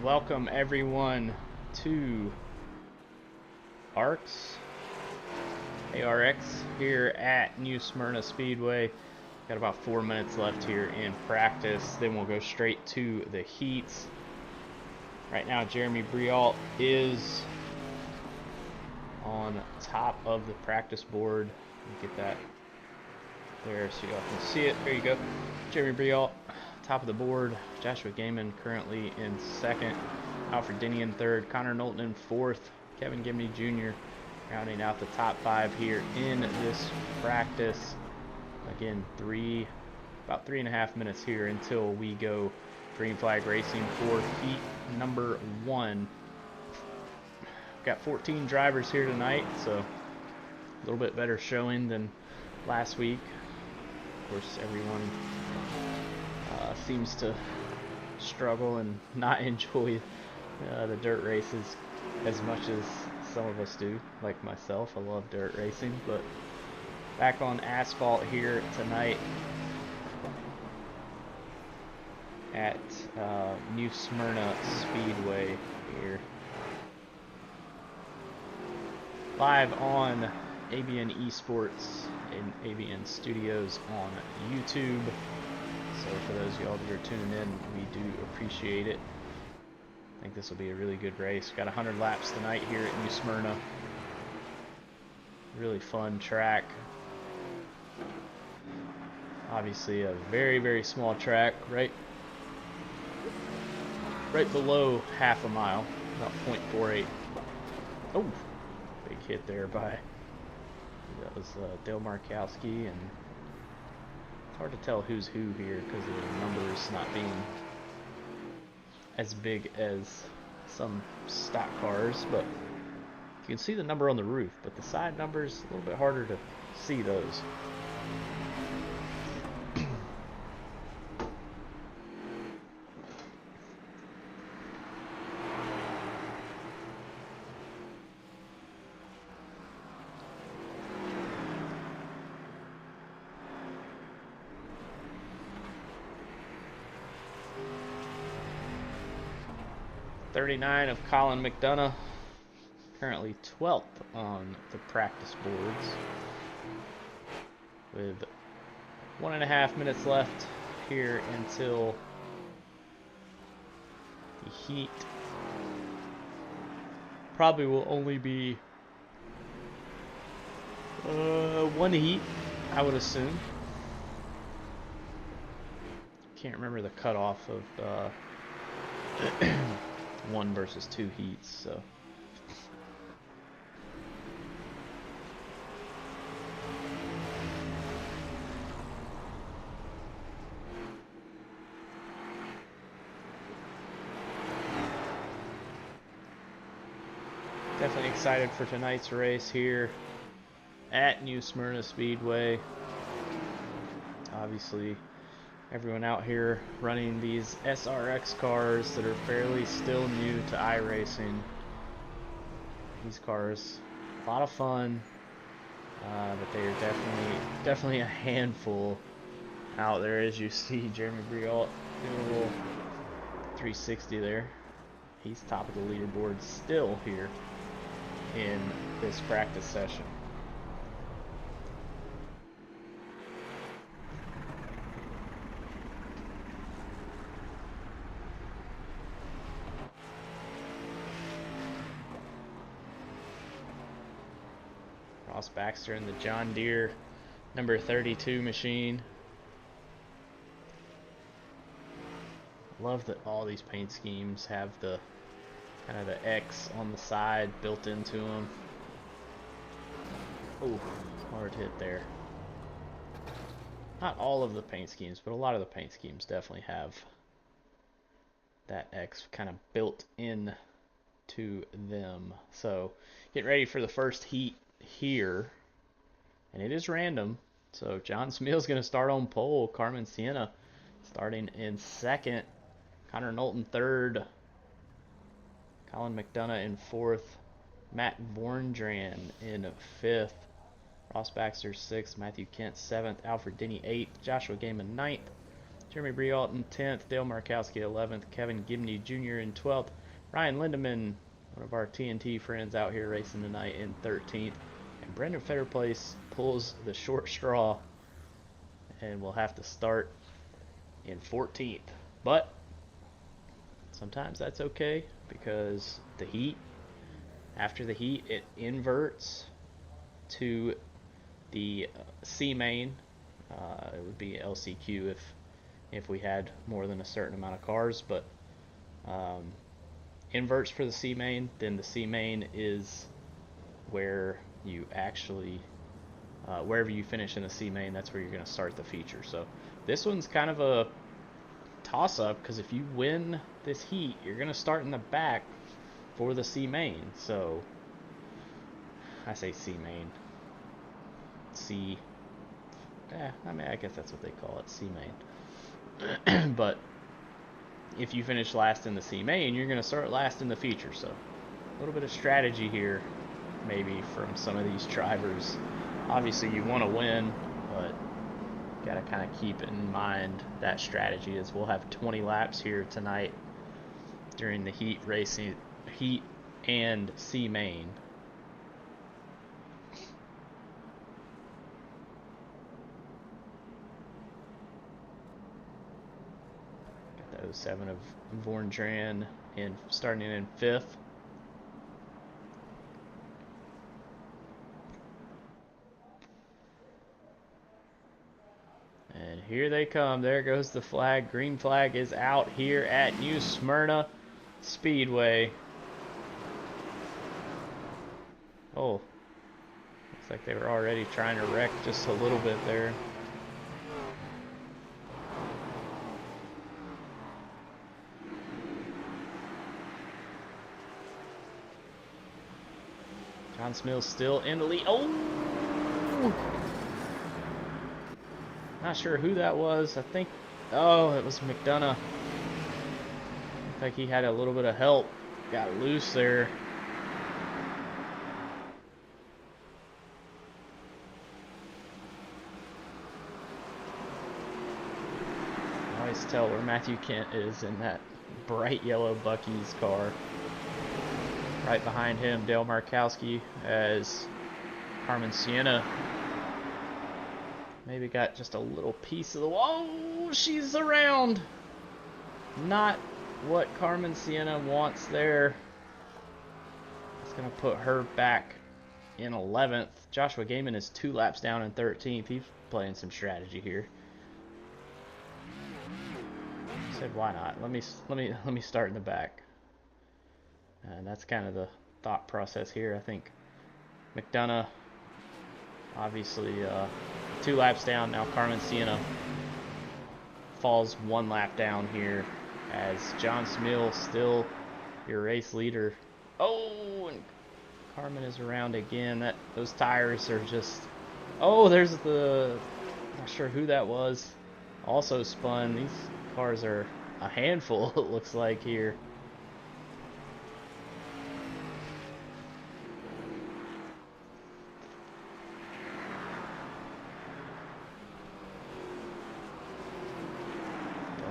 Welcome everyone to ARCS, ARX here at New Smyrna Speedway. Got about 4 minutes left here in practice, then we'll go straight to the heats. Right now Jeremy Briault is on top of the practice board. Get that there so y'all can see it. There you go. Jeremy Briault, top of the board. Joshua Gaiman currently in second. Alfred Denny in third. Connor Knowlton in fourth. Kevin Gibney Jr. rounding out the top five here in this practice. Again, about 3.5 minutes here until we go green flag racing for heat number 1. Got 14 drivers here tonight, so a little bit better showing than last week. Of course, everyone seems to struggle and not enjoy the dirt races as much as some of us do, like myself. I love dirt racing, but back on asphalt here tonight at New Smyrna Speedway here. Live on ABN Esports and ABN Studios on YouTube. So for those of y'all that are tuning in, we do appreciate it. I think this will be a really good race. Got 100 laps tonight here at New Smyrna. Really fun track. Obviously a very, very small track, right below half a mile, about 0.48. Oh, big hit there by, that was Dale Markowski, and it's hard to tell who's who here because of the numbers not being as big as some stock cars, but you can see the number on the roof, but the side numbers a little bit harder to see those. '39 of Colin McDonough, currently 12th on the practice boards, with 1.5 minutes left here until the heat. Probably will only be one heat, I would assume. Can't remember the cutoff of 1 versus 2 heats, so definitely excited for tonight's race here at New Smyrna Speedway. Obviously everyone out here running these SRX cars that are fairly still new to iRacing. These cars, a lot of fun, but they are definitely a handful out there. As you see, Jeremy Briault doing a little 360 there. He's top of the leaderboard still here in this practice session. Ross Baxter in the John Deere number 32 machine. Love that all these paint schemes have the kind of the X on the side built into them. Oh, hard hit there. Not all of the paint schemes, but a lot of the paint schemes definitely have that X kind of built in to them. So get ready for the first heat here, and it is random. So John Smill's going to start on pole. Carmen Sienna starting in second. Connor Knowlton third. Colin McDonough in fourth. Matt Vorndran in fifth. Ross Baxter sixth. Matthew Kent seventh. Alfred Denny eighth. Joshua Gaiman ninth. Jeremy Brialt in 10th, Dale Markowski 11th, Kevin Gibney Jr. in 12th, Ryan Lindeman, one of our TNT friends out here racing tonight, in 13th, and Brendan Fetterplace pulls the short straw and will have to start in 14th. But sometimes that's okay, because the heat, after the heat, it inverts to the C main. It would be LCQ if we had more than a certain amount of cars, but inverts for the C main. Then the C main is where you actually, wherever you finish in the C main, that's where you're going to start the feature. So this one's kind of a toss-up, because if you win this heat, you're going to start in the back for the C main. So I say C main. C. I mean, I guess that's what they call it, C main. But if you finish last in the C main, you're going to start last in the feature. So a little bit of strategy here, maybe, from some of these drivers. Obviously, you want to win, but got to kind of keep in mind that strategy, as we'll have 20 laps here tonight during the heat racing, heat and C main. Got the 07 of Vorndran in starting in 5th. And here they come. There goes the flag. Green flag is out here at New Smyrna Speedway. Oh, looks like they were already trying to wreck just a little bit there. John Smill's still in the lead. Oh! Not sure who that was. I think, oh, it was McDonough. Looked like he had a little bit of help. Got loose there. I always tell where Matthew Kent is in that bright yellow Buc-ee's car. Right behind him, Dale Markowski, as Carmen Sienna maybe got just a little piece of the wall. Oh, she's around. Not what Carmen Sienna wants there. It's going to put her back in 11th. Joshua Gaiman is 2 laps down in 13th. He's playing some strategy here. I said, why not? Let me start in the back. And that's kind of the thought process here. I think McDonough, obviously, 2 laps down. Now Carmen Sienna falls 1 lap down here, as John Smill, still your race leader. Oh, and Carmen is around again. Those tires are just... Oh, there's the... Not sure who that was. Also spun. These cars are a handful, it looks like, here.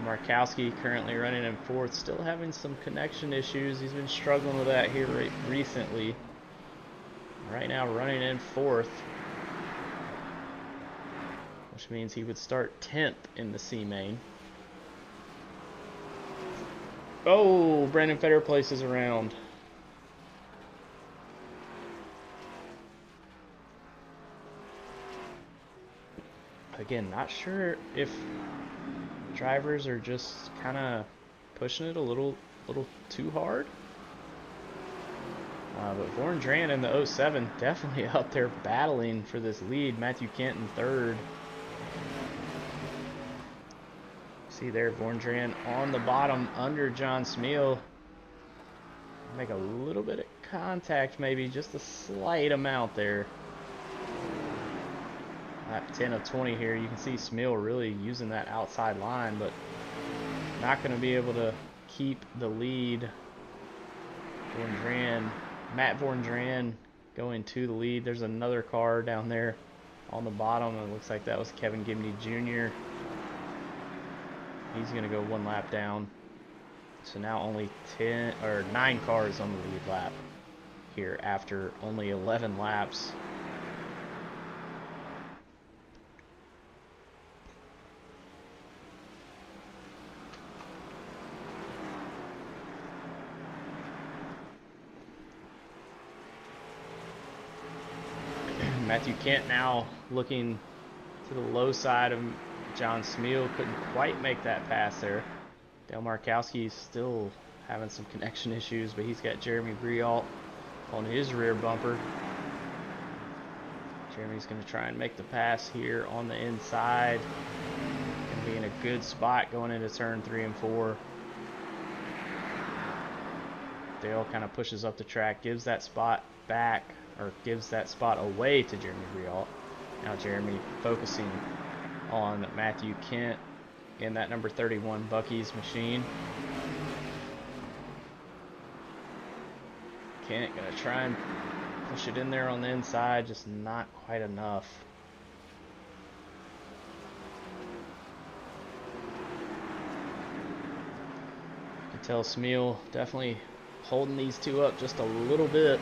Markowski currently running in 4th, still having some connection issues. He's been struggling with that here recently. Right now running in 4th, which means he would start 10th in the C main. Oh, Brandon Fetterplace is around. Again, not sure if drivers are just kind of pushing it a little too hard. But Vorndran in the 07 definitely up there battling for this lead. Matthew Kent in 3rd. See there, Vorndran on the bottom under John Smiel. Make a little bit of contact, maybe just a slight amount there. Lap 10 of 20 here. You can see Smiel really using that outside line, but not going to be able to keep the lead. Matt Vorndran going to the lead. There's another car down there on the bottom. It looks like that was Kevin Gibney Jr. He's going to go 1 lap down. So now only 9 cars on the lead lap here after only 11 laps. Matthew Kent now looking to the low side of John Smeal. Couldn't quite make that pass there. Dale Markowski's still having some connection issues, but he's got Jeremy Briault on his rear bumper. Jeremy's going to try and make the pass here on the inside. Going to be in a good spot going into turn 3 and 4. Dale kind of pushes up the track, gives that spot back, or gives that spot away to Jeremy Briault. Now Jeremy focusing on Matthew Kent in that number 31 Bucky's machine. Kent gonna try and push it in there on the inside, just not quite enough. You can tell Smeal definitely holding these two up just a little bit.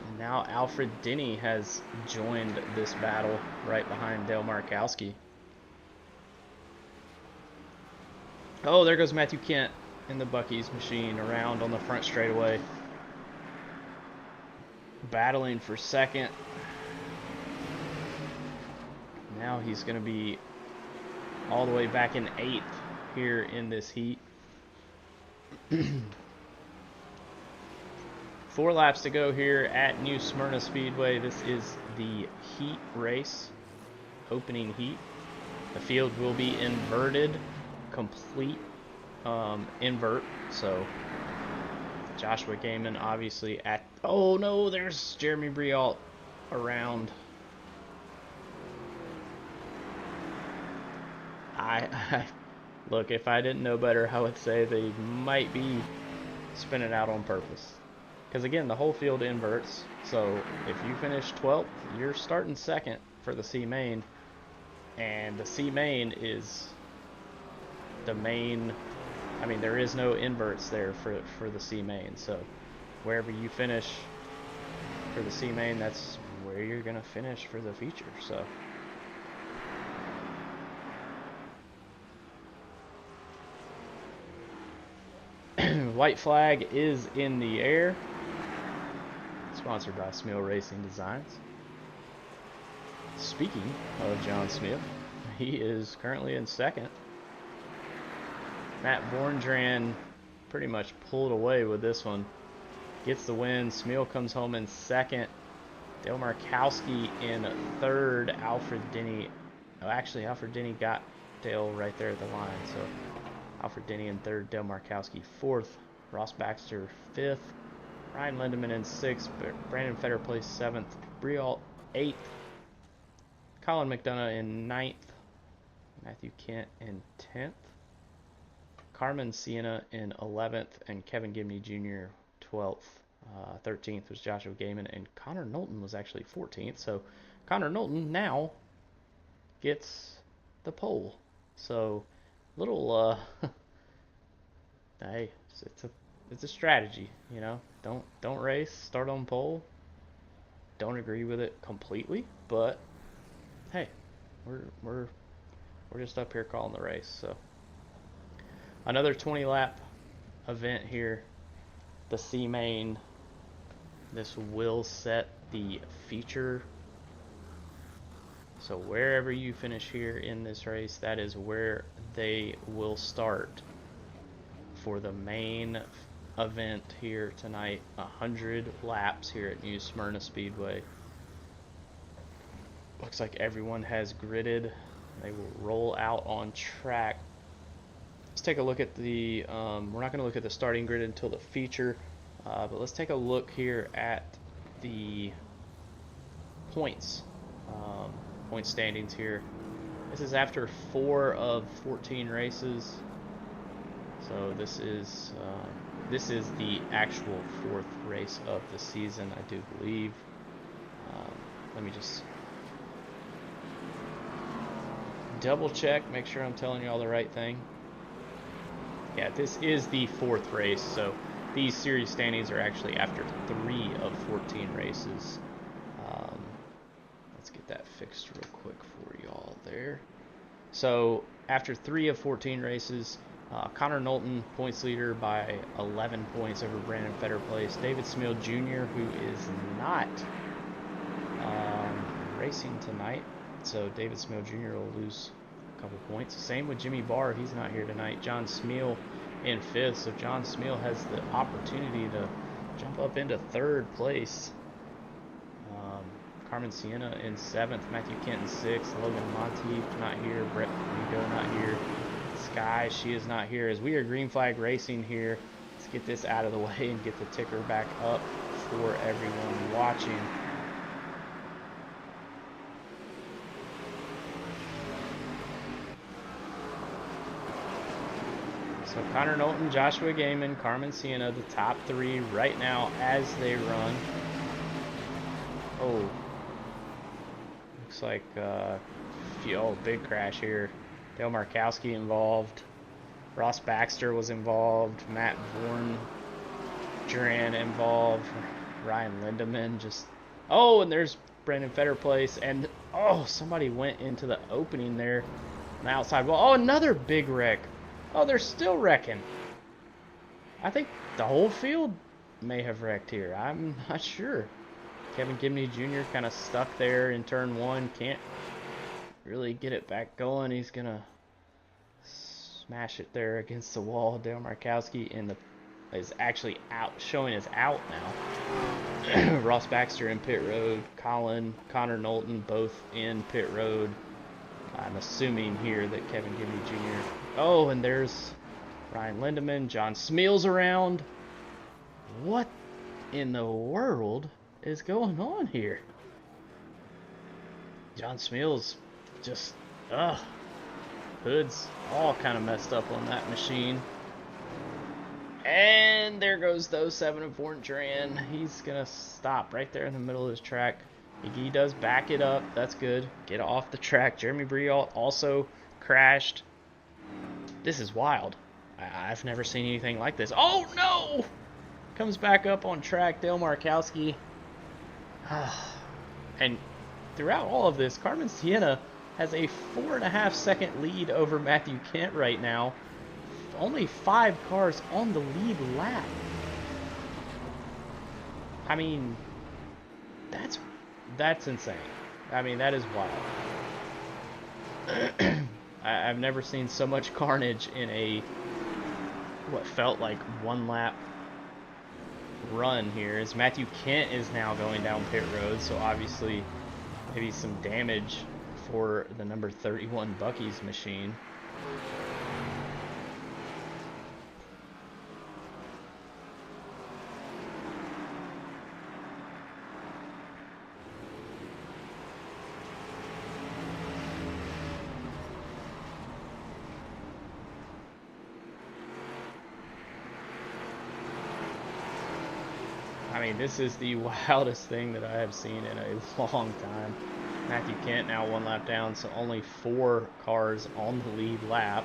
And now Alfred Denny has joined this battle right behind Dale Markowski. Oh, there goes Matthew Kent in the Bucky's machine around on the front straightaway. Battling for second. Now he's going to be all the way back in 8th here in this heat. 4 laps to go here at New Smyrna Speedway. This is the heat race, opening heat. The field will be inverted, complete invert. So Joshua Gaiman obviously at, oh no, there's Jeremy Briault around. I look, if I didn't know better, I would say they might be spinning out on purpose. Because again, the whole field inverts. So if you finish 12th, you're starting second for the C main. And the C main is the main, I mean, there is no inverts there for the C main. So wherever you finish for the C main, that's where you're going to finish for the feature. So white flag is in the air. Sponsored by Smeal Racing Designs. Speaking of John Smith, he is currently in second. Matt Borndran pretty much pulled away with this one. Gets the win. Smeal comes home in second. Dale Markowski in third. Alfred Denny. Oh, actually, Alfred Denny got Dale right there at the line. So Alfred Denny in third. Dale Markowski fourth. Ross Baxter fifth. Ryan Lindemann in 6th, Brandon Fetter placed 7th, Briault 8th, Colin McDonough in 9th, Matthew Kent in 10th, Carmen Sienna in 11th, and Kevin Gibney Jr. 12th. 13th was Joshua Gaiman, and Connor Knowlton was actually 14th. So Connor Knowlton now gets the pole. So little hey, it's a strategy, you know. Don't race, start on pole. Don't agree with it completely, but hey, we're just up here calling the race. So another 20 lap event here. The C main. This will set the feature. So wherever you finish here in this race, that is where they will start for the main event here tonight. 100 laps here at New Smyrna Speedway. Looks like everyone has gridded. They will roll out on track. Let's take a look at the we're not going to look at the starting grid until the feature, but let's take a look here at the points point standings here. This is after 4 of 14 races. So this is the actual 4th race of the season, I do believe. Let me just double check, make sure I'm telling you all the right thing. Yeah, this is the 4th race, so these series standings are actually after 3 of 14 races. Let's get that fixed real quick for y'all there. So after 3 of 14 races, Connor Knowlton, points leader by 11 points over Brandon Fetter place. David Smil Jr., who is not racing tonight, so David Smil Jr. will lose a couple points. Same with Jimmy Barr, he's not here tonight. John Smil in 5th, so John Smil has the opportunity to jump up into 3rd place. Carmen Sienna in 7th, Matthew Kent in 6th, Logan Monteith not here, Brett Rigo not here, Sky, she is not here. As we are green flag racing here, let's get this out of the way and get the ticker back up for everyone watching. So Connor Knowlton, Joshua Gaiman, Carmen Sienna, the top 3 right now as they run. Oh, looks like big crash here. Dale Markowski involved. Ross Baxter was involved. Matt Vorn Duran involved. Ryan Lindemann just... Oh, and there's Brandon Fetter place. And, oh, somebody went into the opening there on the outside wall. Oh, another big wreck. Oh, they're still wrecking. I think the whole field may have wrecked here. I'm not sure. Kevin Gibney Jr. kind of stuck there in turn 1. Can't really get it back going. He's going to smash it there against the wall. Dale Markowski is actually out, showing as out now. Ross Baxter in pit road. Connor Knowlton both in pit road. I'm assuming here that Kevin Gibney Jr. Oh, and there's Ryan Lindemann. John Smil's around. What in the world is going on here? John Smil's just, hood's all kind of messed up on that machine. And there goes those 7 and 4 Duran. He's gonna stop right there in the middle of his track. McGee does back it up. That's good. Get off the track. Jeremy Briault also crashed. This is wild. I've never seen anything like this. Oh no! Comes back up on track. Dale Markowski. And throughout all of this, Carmen Sienna has a 4.5 second lead over Matthew Kent right now. Only 5 cars on the lead lap. I mean, that's insane. I mean, that is wild. I've never seen so much carnage in a what felt like 1 lap run here, as Matthew Kent is now going down pit road, so obviously maybe some damage for the number 31 Bucky's machine. I mean, this is the wildest thing that I have seen in a long time. Matthew Kent now 1 lap down, so only 4 cars on the lead lap.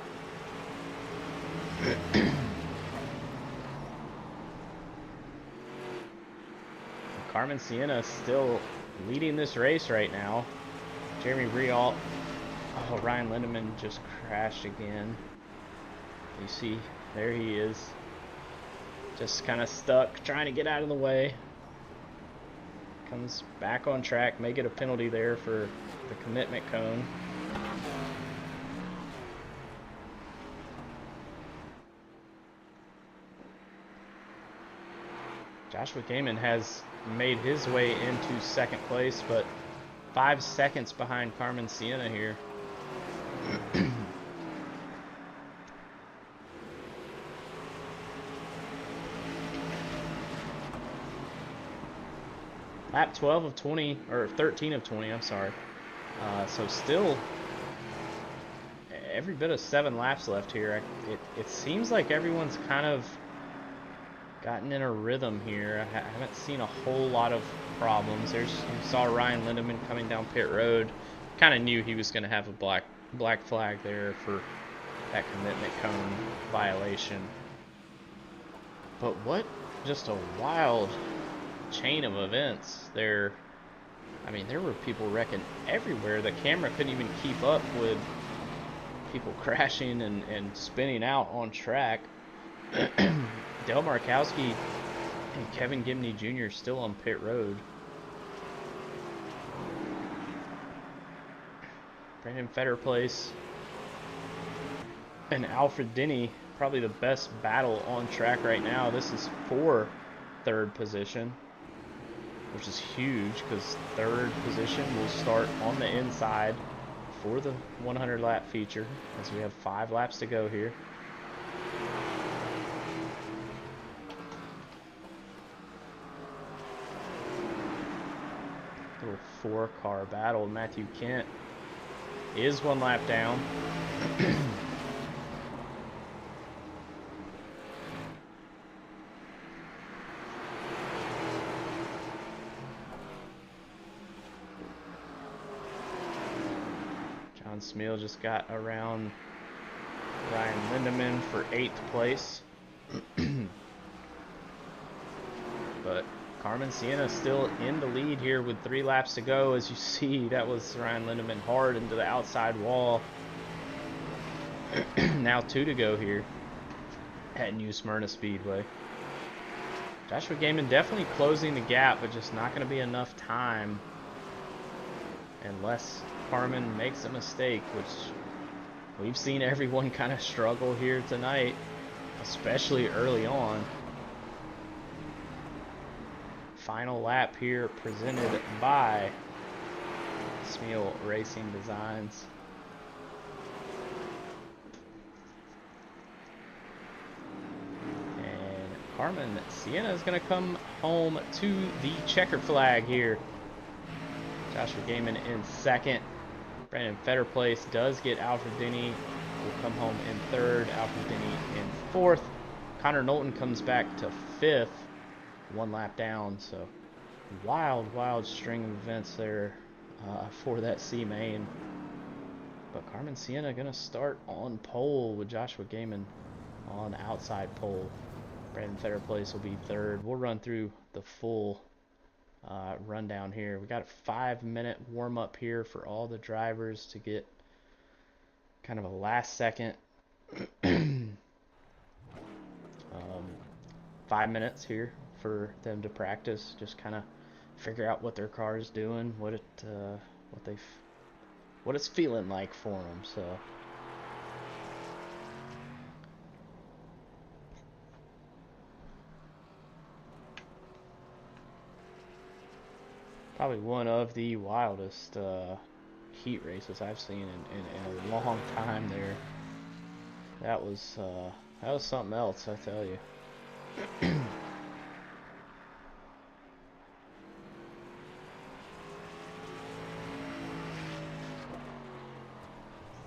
Carmen Sienna still leading this race right now. Jeremy Briault. Oh, Ryan Lindemann just crashed again. You see, there he is. Just kind of stuck, trying to get out of the way. Comes back on track, may get a penalty there for the commitment cone. Joshua Gaiman has made his way into 2nd place, but 5 seconds behind Carmen Sienna here. Lap 12 of 20, or 13 of 20, I'm sorry. So still every bit of 7 laps left here. It seems like everyone's kind of gotten in a rhythm here. I haven't seen a whole lot of problems. You saw Ryan Lindemann coming down pit road. Kind of knew he was going to have a black black flag there for that commitment cone violation. But what just a wild chain of events there. I mean, there were people wrecking everywhere. The camera couldn't even keep up with people crashing and spinning out on track. Del Markowski and Kevin Gibney Jr. still on pit road. Brandon Fetterplace and Alfred Denny, probably the best battle on track right now. This is for third position, which is huge because third position will start on the inside for the 100 lap feature as we have 5 laps to go here. Little 4-car battle. Matthew Kent is 1 lap down. John Smeal just got around Ryan Lindemann for 8th place. But Carmen Sienna still in the lead here with 3 laps to go. As you see, that was Ryan Lindemann hard into the outside wall. Now 2 to go here at New Smyrna Speedway. Joshua Gaiman definitely closing the gap, but just not going to be enough time unless Carmen makes a mistake, which we've seen everyone kind of struggle here tonight, especially early on. Final lap here presented by Smeal Racing Designs. And Carmen Sienna is going to come home to the checker flag here. Joshua Gaiman in 2nd. Brandon Fetterplace does get Alfred Denny. Will come home in 3rd. Alfred Denny in 4th. Connor Knowlton comes back to 5th. 1 lap down, so wild string of events there for that C main. But Carmen Sienna gonna start on pole with Joshua Gaiman on outside pole. Brandon Fetterplace will be 3rd. We'll run through the full rundown here. We got a 5-minute warm up here for all the drivers to get kind of a last second 5 minutes here for them to practice, just kind of figure out what their car is doing, what it's feeling like for them. So probably one of the wildest heat races I've seen in a long time there. That was something else, I tell you.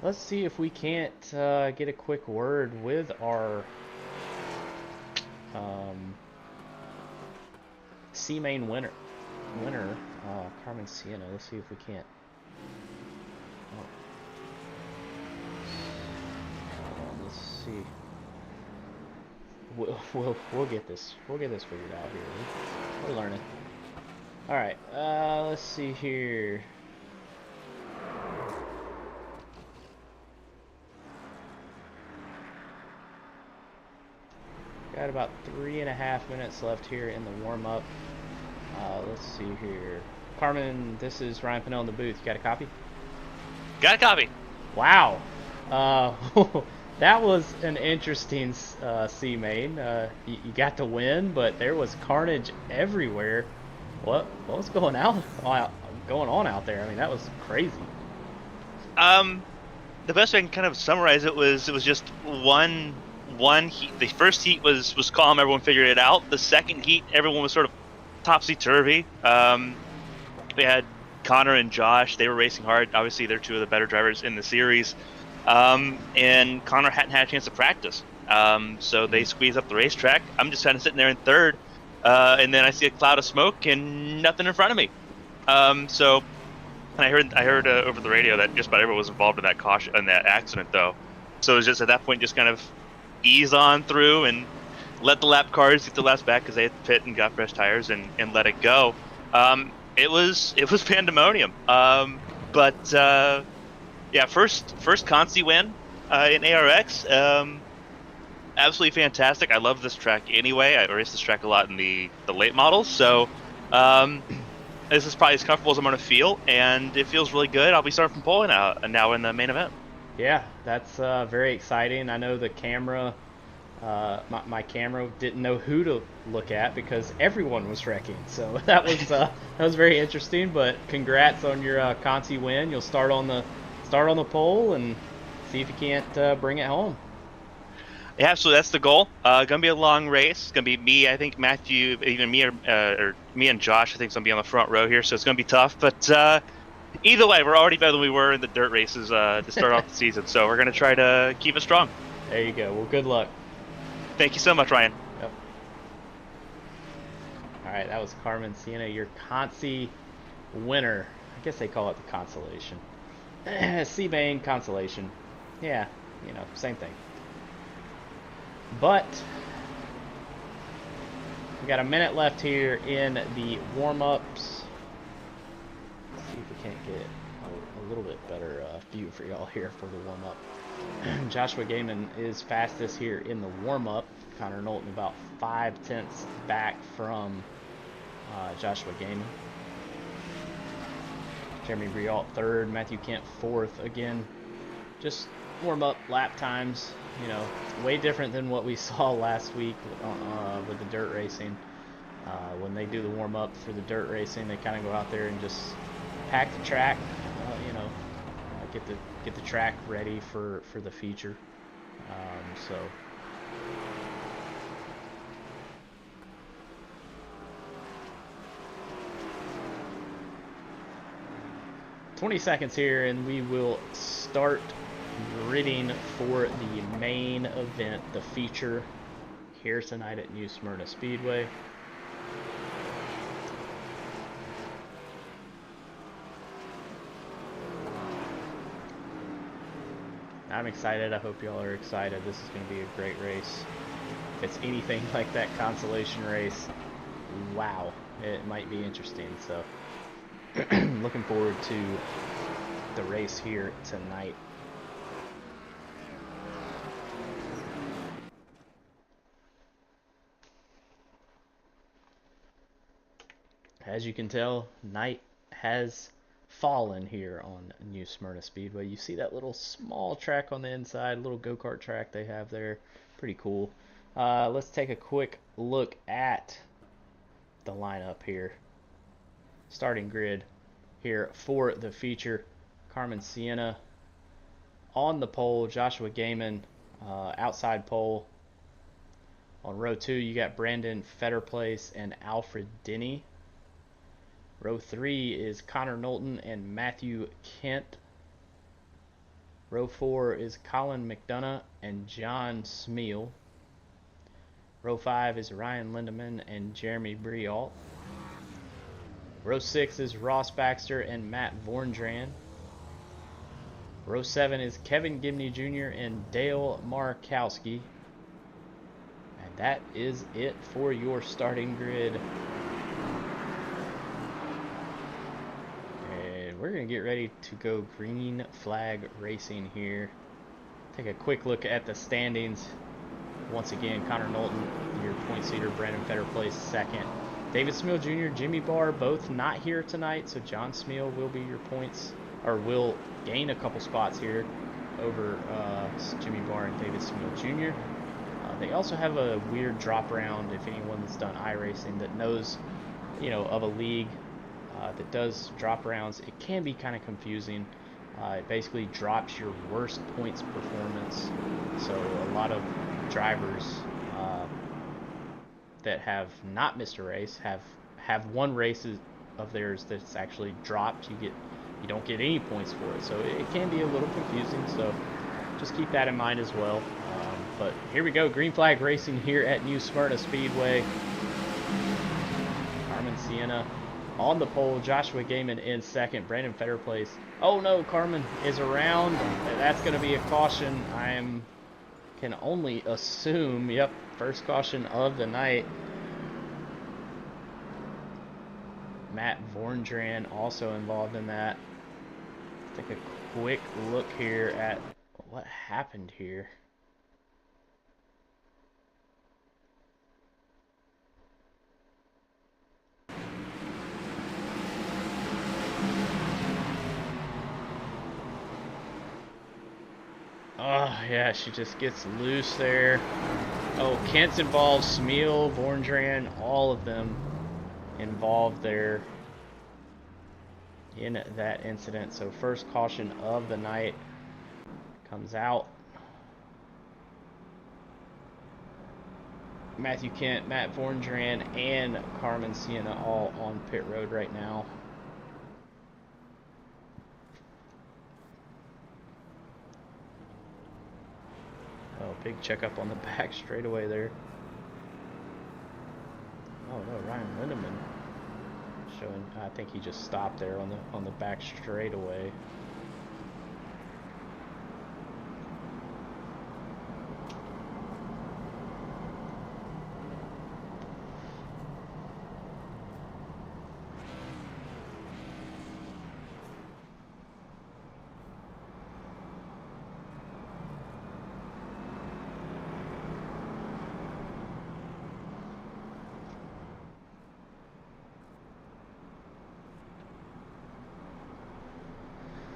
Let's see if we can't get a quick word with our C main winner, Carmen Sienna. Let's see if we can't. Let's see. We'll get this figured out here. We're learning. All right. Let's see here. Got about 3.5 minutes left here in the warm-up. Let's see here. Carmen, this is Ryan Pannell in the booth. You got a copy? Got a copy. Wow. That was an interesting C main. You got the win, but there was carnage everywhere. What was going on out there? I mean, that was crazy. The best way I can kind of summarize it was just one heat. The first heat was calm, everyone figured it out. The second heat, everyone was sort of topsy-turvy. We had Connor and Josh, they were racing hard. Obviously, they're 2 of the better drivers in the series. And Connor hadn't had a chance to practice. So they squeezed up the racetrack. I'm just kind of sitting there in 3rd. And then I see a cloud of smoke and nothing in front of me. So And I heard over the radio that just about everyone was involved in that caution in that accident though. So it was just at that point just kind of ease on through and let the lap cars get the laps back because they had pit and got fresh tires and let it go. It was pandemonium. But yeah, first Consi win in ARX. Absolutely fantastic. I love this track anyway. I race this track a lot in the late models, so this is probably as comfortable as I'm going to feel, and it feels really good. I'll be starting from pole now in the main event. Yeah, that's very exciting. I know the camera, my camera didn't know who to look at because everyone was wrecking. So that was very interesting. But congrats on your Conti win. You'll start on the pole and see if you can't bring it home. Yeah, so that's the goal. Gonna be a long race. Gonna be me, I think Matthew, even me or me and Josh. I think is gonna be on the front row here, so it's gonna be tough. But either way, we're already better than we were in the dirt races to start off the season. So we're gonna try to keep it strong. There you go. Well, good luck. Thank you so much, Ryan. Yep. All right, that was Carmen Sienna, your Consi winner. I guess they call it the consolation. Sebane consolation. Yeah, same thing. But we got a minute left here in the warm-ups. Let's see if we can't get a little bit better view for y'all here for the warm-up. Joshua Gaiman is fastest here in the warm-up. Connor Knowlton about 5/10 back from Joshua Gaiman. Jeremy Briault third, Matthew Kent fourth. Again, just warm-up lap times, way different than what we saw last week with the dirt racing. When they do the warm-up for the dirt racing, they kind of go out there and just pack the track, get the track ready for the feature. So 20 seconds here and we will start gridding for the main event, the feature here tonight at New Smyrna Speedway. I'm excited. I hope y'all are excited. This is going to be a great race. If it's anything like that consolation race, wow, it might be interesting. So looking forward to the race here tonight. As you can tell, night has fallen here on New Smyrna Speedway. You see that little small track on the inside, little go-kart track they have there. Pretty cool. Let's take a quick look at the lineup here. Starting grid here for the feature. Carmen Sienna on the pole. Joshua Gaiman outside pole. On row 2, you got Brandon Fetterplace and Alfred Denny. Row 3 is Connor Knowlton and Matthew Kent. Row 4 is Colin McDonough and John Smeal. Row 5 is Ryan Lindemann and Jeremy Briault. Row 6 is Ross Baxter and Matt Vorndran. Row 7 is Kevin Gibney Jr. and Dale Markowski. And that is it for your starting grid. We're going to get ready to go green flag racing here. Take a quick look at the standings. Once again, Connor Knowlton, your point leader, Brandon Fetterplace second. David Smeal Jr., Jimmy Barr, both not here tonight, so John Smeal will be your points, or will gain a couple spots here over Jimmy Barr and David Smeal Jr. They also have a weird drop round, if anyone that's done iRacing that knows, of a league that does drop rounds. It can be kind of confusing. It basically drops your worst points performance. So a lot of drivers that have not missed a race have one race of theirs that's actually dropped. You don't get any points for it. So it can be a little confusing. So just keep that in mind as well. But here we go, green flag racing here at New Smyrna Speedway. Carmen Sienna On the pole, Joshua Gaiman in second. Brandon Fetter place. Oh no, Carmen is around. That's going to be a caution. Can only assume. Yep, first caution of the night. Matt Vorndran also involved in that. Let's take a quick look here at what happened here. Oh, yeah, she just gets loose there. Oh, Kent's involved, Smeal, Vorndran, all of them involved there in that incident. So first caution of the night comes out. Matthew Kent, Matt Vorndran, and Carmen Sienna all on pit road right now. Oh, big checkup on the back straightaway there. Oh no, Ryan Lindemann showing. I think he just stopped there on the back straightaway.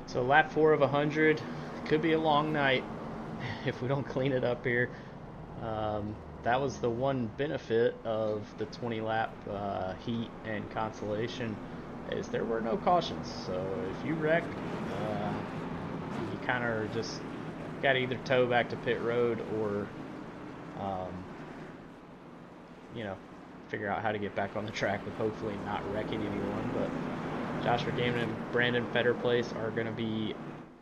So lap 4 of 100, could be a long night if we don't clean it up here. That was the one benefit of the 20 lap heat and consolation, is there were no cautions. So if you wreck, you kind of just got to either tow back to pit road or, you know, figure out how to get back on the track with hopefully not wrecking anyone. But Joshua Gaiman and Brandon Fetter place are going to be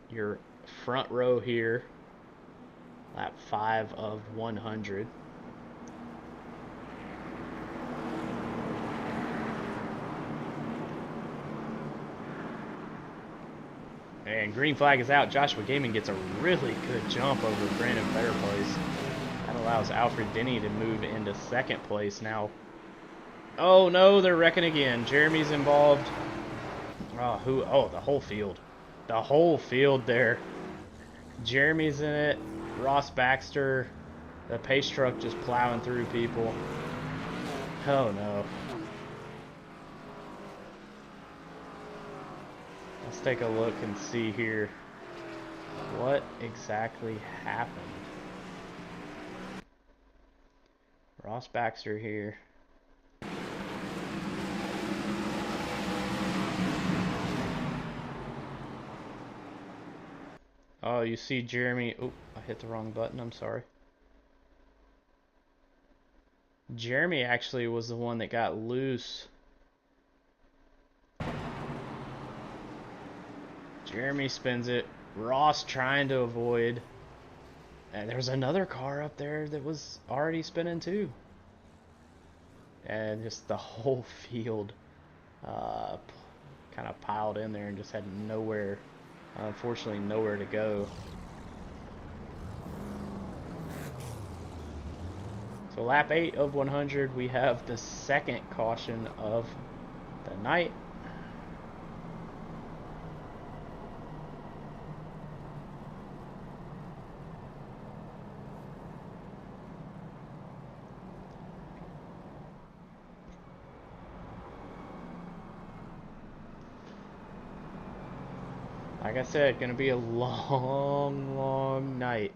your front row here. Lap 5 of 100. And green flag is out. Joshua Gaiman gets a really good jump over Brandon Fetter place. That allows Alfred Denny to move into second place now. Oh no, they're wrecking again. Jeremy's involved. Oh, the whole field. The whole field there. Jeremy's in it. Ross Baxter. The pace truck just plowing through people. Oh no. Let's take a look and see here what exactly happened. Ross Baxter here. Oh, you see Jeremy. Oh, I hit the wrong button. I'm sorry. Jeremy actually was the one that got loose. Jeremy spins it. Ross trying to avoid. And there's another car up there that was already spinning too. And just the whole field kind of piled in there and just had nowhere, unfortunately, nowhere to go. So lap 8 of 100, we have the second caution of the night. Like I said, gonna be a long night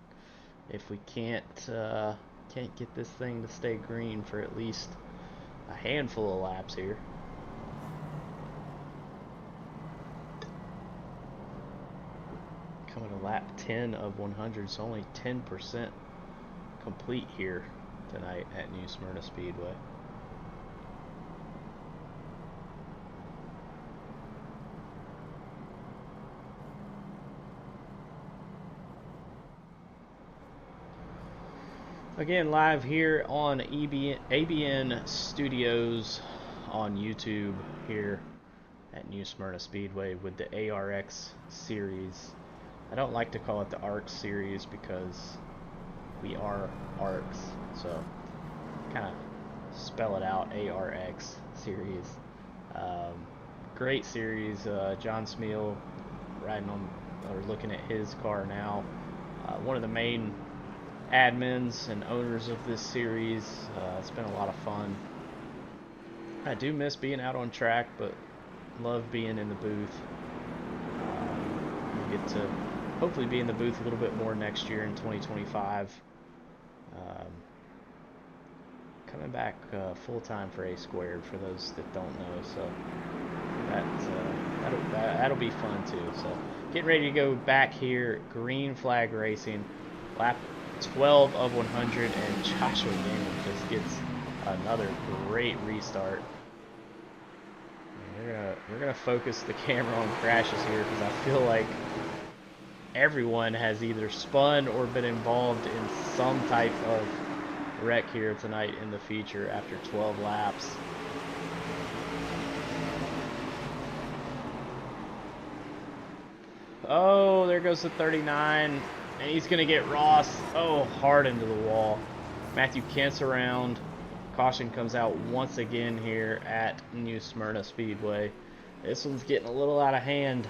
if we can't get this thing to stay green for at least a handful of laps here. Coming to lap 10 of 100, so only 10% complete here tonight at New Smyrna Speedway. Again, live here on ABN Studios on YouTube here at New Smyrna Speedway with the ARX series. I don't like to call it the ARCS series because we are ARCS, so kind of spell it out, ARX series. Great series. John Smeal riding on or looking at his car now. One of the main admins and owners of this series. It's been a lot of fun. I do miss being out on track, but love being in the booth. We'll get to hopefully be in the booth a little bit more next year in 2025. Coming back full-time for A Squared for those that don't know, so that'll be fun too. So getting ready to go back here, green flag racing, lap 12 of 100, and Joshua Gaming just gets another great restart. We're gonna focus the camera on crashes here because I feel like everyone has either spun or been involved in some type of wreck here tonight in the feature after 12 laps. Oh, there goes the 39, and he's gonna get Ross. Oh, hard into the wall. Matthew Kent's around. Caution comes out once again here at New Smyrna Speedway. This one's getting a little out of hand.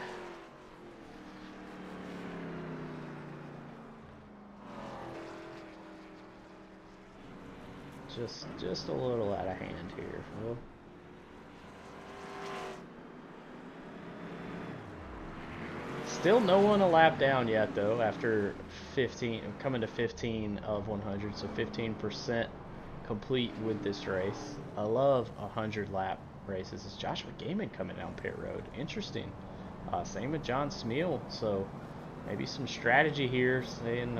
Just a little out of hand here. Well, still no one a lap down yet though after 15, coming to 15 of 100, so 15% complete with this race. I love 100 lap races. Is Joshua Gaming coming down pit road? Interesting. Same with John Smeal, so maybe some strategy here, saying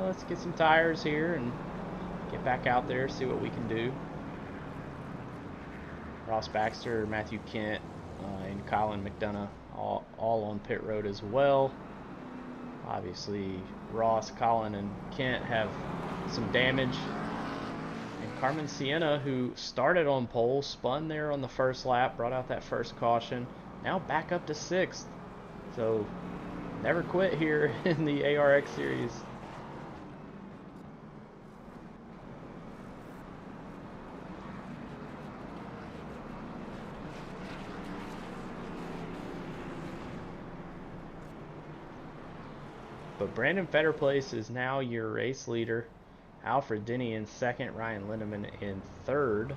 let's get some tires here and get back out there, see what we can do. Ross Baxter, Matthew Kent, and Colin McDonough all on pit road as well. Obviously, Ross, Colin, and Kent have some damage. And Carmen Sienna, who started on pole, spun there on the first lap, brought out that first caution, now back up to 6th. So, never quit here in the ARX series. But Brandon Fetterplace is now your race leader. Alfred Denny in 2nd, Ryan Lindemann in 3rd.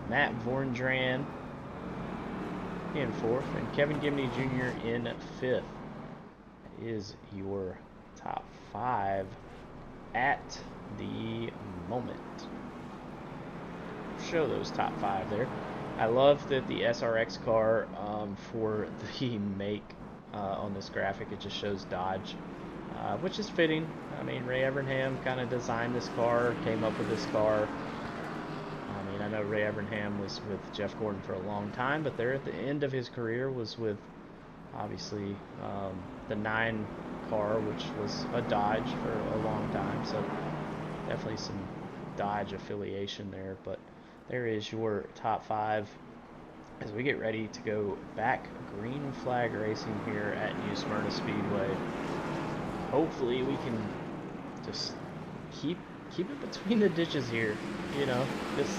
Matt Vorndran in 4th, and Kevin Gibney Jr. in 5th. That is your top 5 at the moment. Show those top 5 there. I love that the SRX car for the make on this graphic, it just shows Dodge, which is fitting. I mean, Ray Evernham kind of designed this car, came up with this car. I mean, I know Ray Evernham was with Jeff Gordon for a long time, but there at the end of his career was with, obviously, the 9 car, which was a Dodge for a long time, so definitely some Dodge affiliation there. But there is your top 5 as we get ready to go back green flag racing here at New Smyrna Speedway. Hopefully we can just keep it between the ditches here, you know, just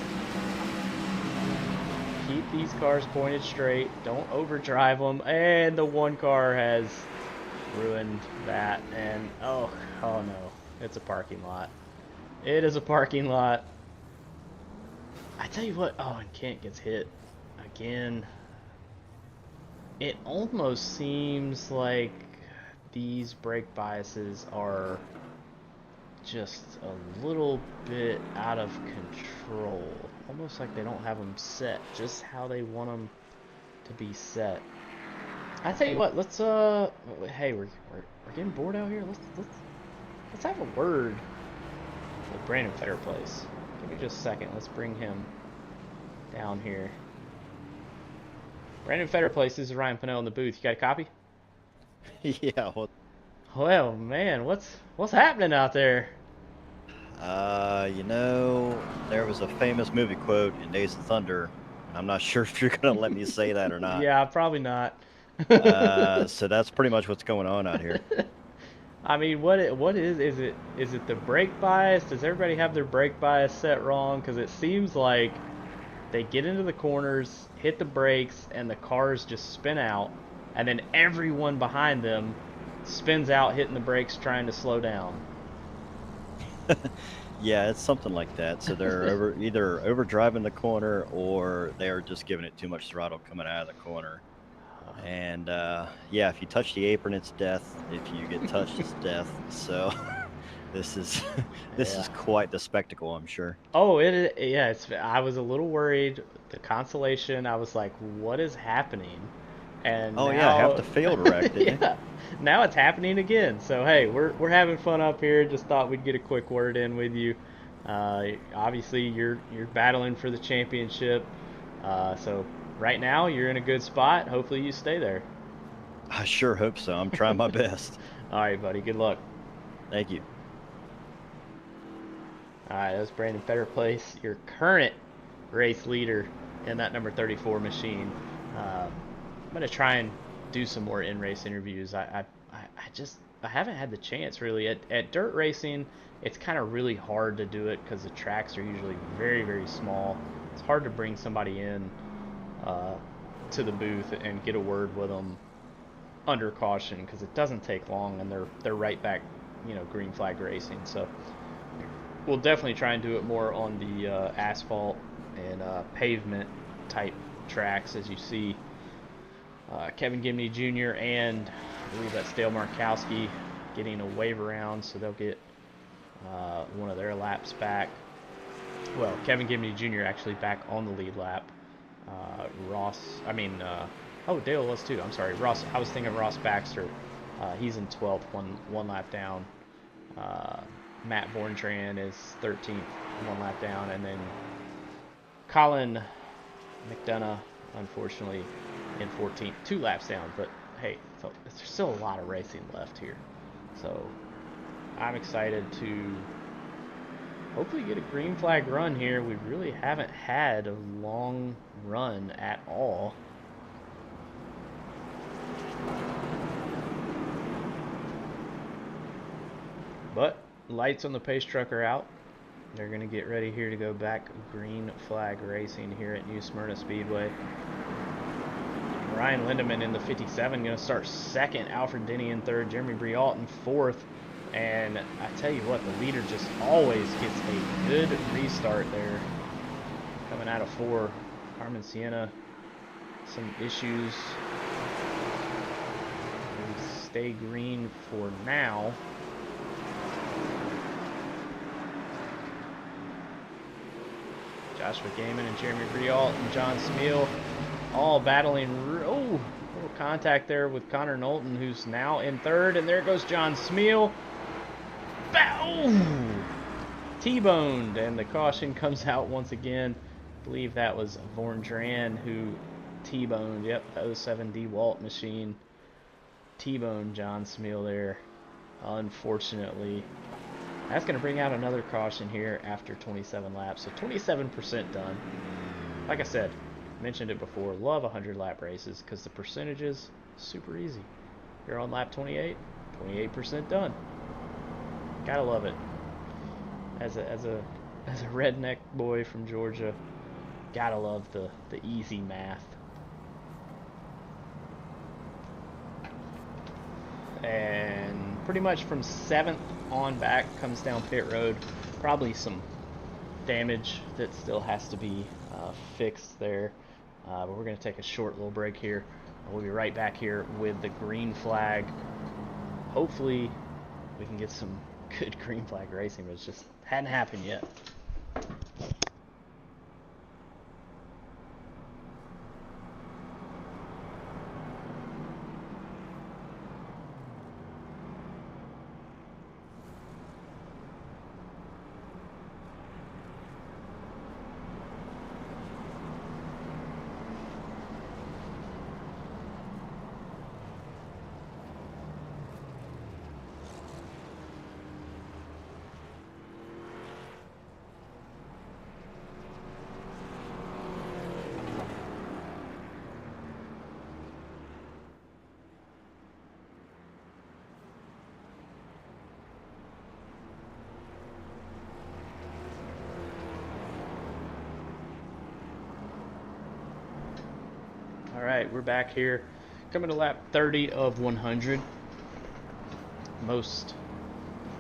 keep these cars pointed straight, don't overdrive them. And the one car has ruined that, and oh no, it's a parking lot. It is a parking lot. I tell you what, oh, and Kent gets hit again. It almost seems like these brake biases are just a little bit out of control. Almost like they don't have them set just how they want them to be set. I tell you what, let's hey, we're getting bored out here. Let's have a word with Brandon Fetterplace. Give me just a second. Let's bring him down here. Brandon Fetterplace, this is Ryan Pannell in the booth. You got a copy? Yeah. Well, man, what's happening out there? You know, there was a famous movie quote in Days of Thunder, and I'm not sure if you're going to let me say that or not. Yeah, probably not. So that's pretty much what's going on out here. I mean, what is it the brake bias? Does everybody have their brake bias set wrong? Because it seems like they get into the corners, hit the brakes, and the cars just spin out, and then everyone behind them spins out, hitting the brakes, trying to slow down. Yeah, it's something like that. So they're either over driving the corner or they're just giving it too much throttle coming out of the corner. And yeah, if you touch the apron, it's death. If you get touched, it's death. So this is this Yeah. is quite the spectacle, I'm sure. Oh, it is. Yeah, I was a little worried. The consolation, I was like, what is happening? And Oh yeah, half now, the field wrecked, didn't it? yeah, now it's happening again. So hey, we're having fun up here. Just thought we'd get a quick word in with you. Obviously, you're battling for the championship. So right now, you're in a good spot. Hopefully, you stay there. I sure hope so. I'm trying my best. All right, buddy. Good luck. Thank you. All right, that's Brandon Fetterplace, your current race leader in that number 34 machine. I'm gonna try and do some more in-race interviews. I haven't had the chance really at dirt racing. It's kind of really hard to do it because the tracks are usually very small. It's hard to bring somebody in uh, to the booth and get a word with them under caution because it doesn't take long and they're right back, green flag racing. So we'll definitely try and do it more on the asphalt and pavement type tracks, as you see Kevin Gimney Jr. and I believe that's Dale Markowski getting a wave around, so they'll get one of their laps back. Well, Kevin Gimney Jr. actually back on the lead lap. Dale was too. I'm sorry, Ross. I was thinking of Ross Baxter. He's in 12th, one lap down. Matt Borntran is 13th, one lap down, and then Colin McDonough, unfortunately, in 14th, 2 laps down. But hey, so there's still a lot of racing left here, so I'm excited to hopefully get a green flag run here. We really haven't had a long run at all. But lights on the pace truck are out. They're going to get ready here to go back green flag racing here at New Smyrna Speedway. Ryan Lindemann in the 57 going to start second. Alfred Denny in third. Jeremy Briault in fourth. And I tell you what, the leader just always gets a good restart there. Coming out of 4, Carmen Sienna, some issues. We stay green for now. Joshua Gaiman and Jeremy Briault and John Smeal all battling. Oh, little contact there with Connor Knowlton, who's now in third. And there goes John Smeal. Bow! T-boned, and the caution comes out once again. I believe that was Vorndran who T-boned. Yep, the 07 DeWalt machine. T-boned John Smeal there, unfortunately. That's going to bring out another caution here after 27 laps. So 27% done. Like I said, mentioned it before, love 100 lap races because the percentages super easy. You're on lap 28, 28% done. Gotta love it. As a redneck boy from Georgia, gotta love the easy math. And pretty much from 7th on back comes down pit road. Probably some damage that still has to be fixed there. But we're going to take a short little break here. We'll be right back here with the green flag. Hopefully we can get some good green flag racing, but it just hadn't happened yet. All right, we're back here, coming to lap 30 of 100. Most,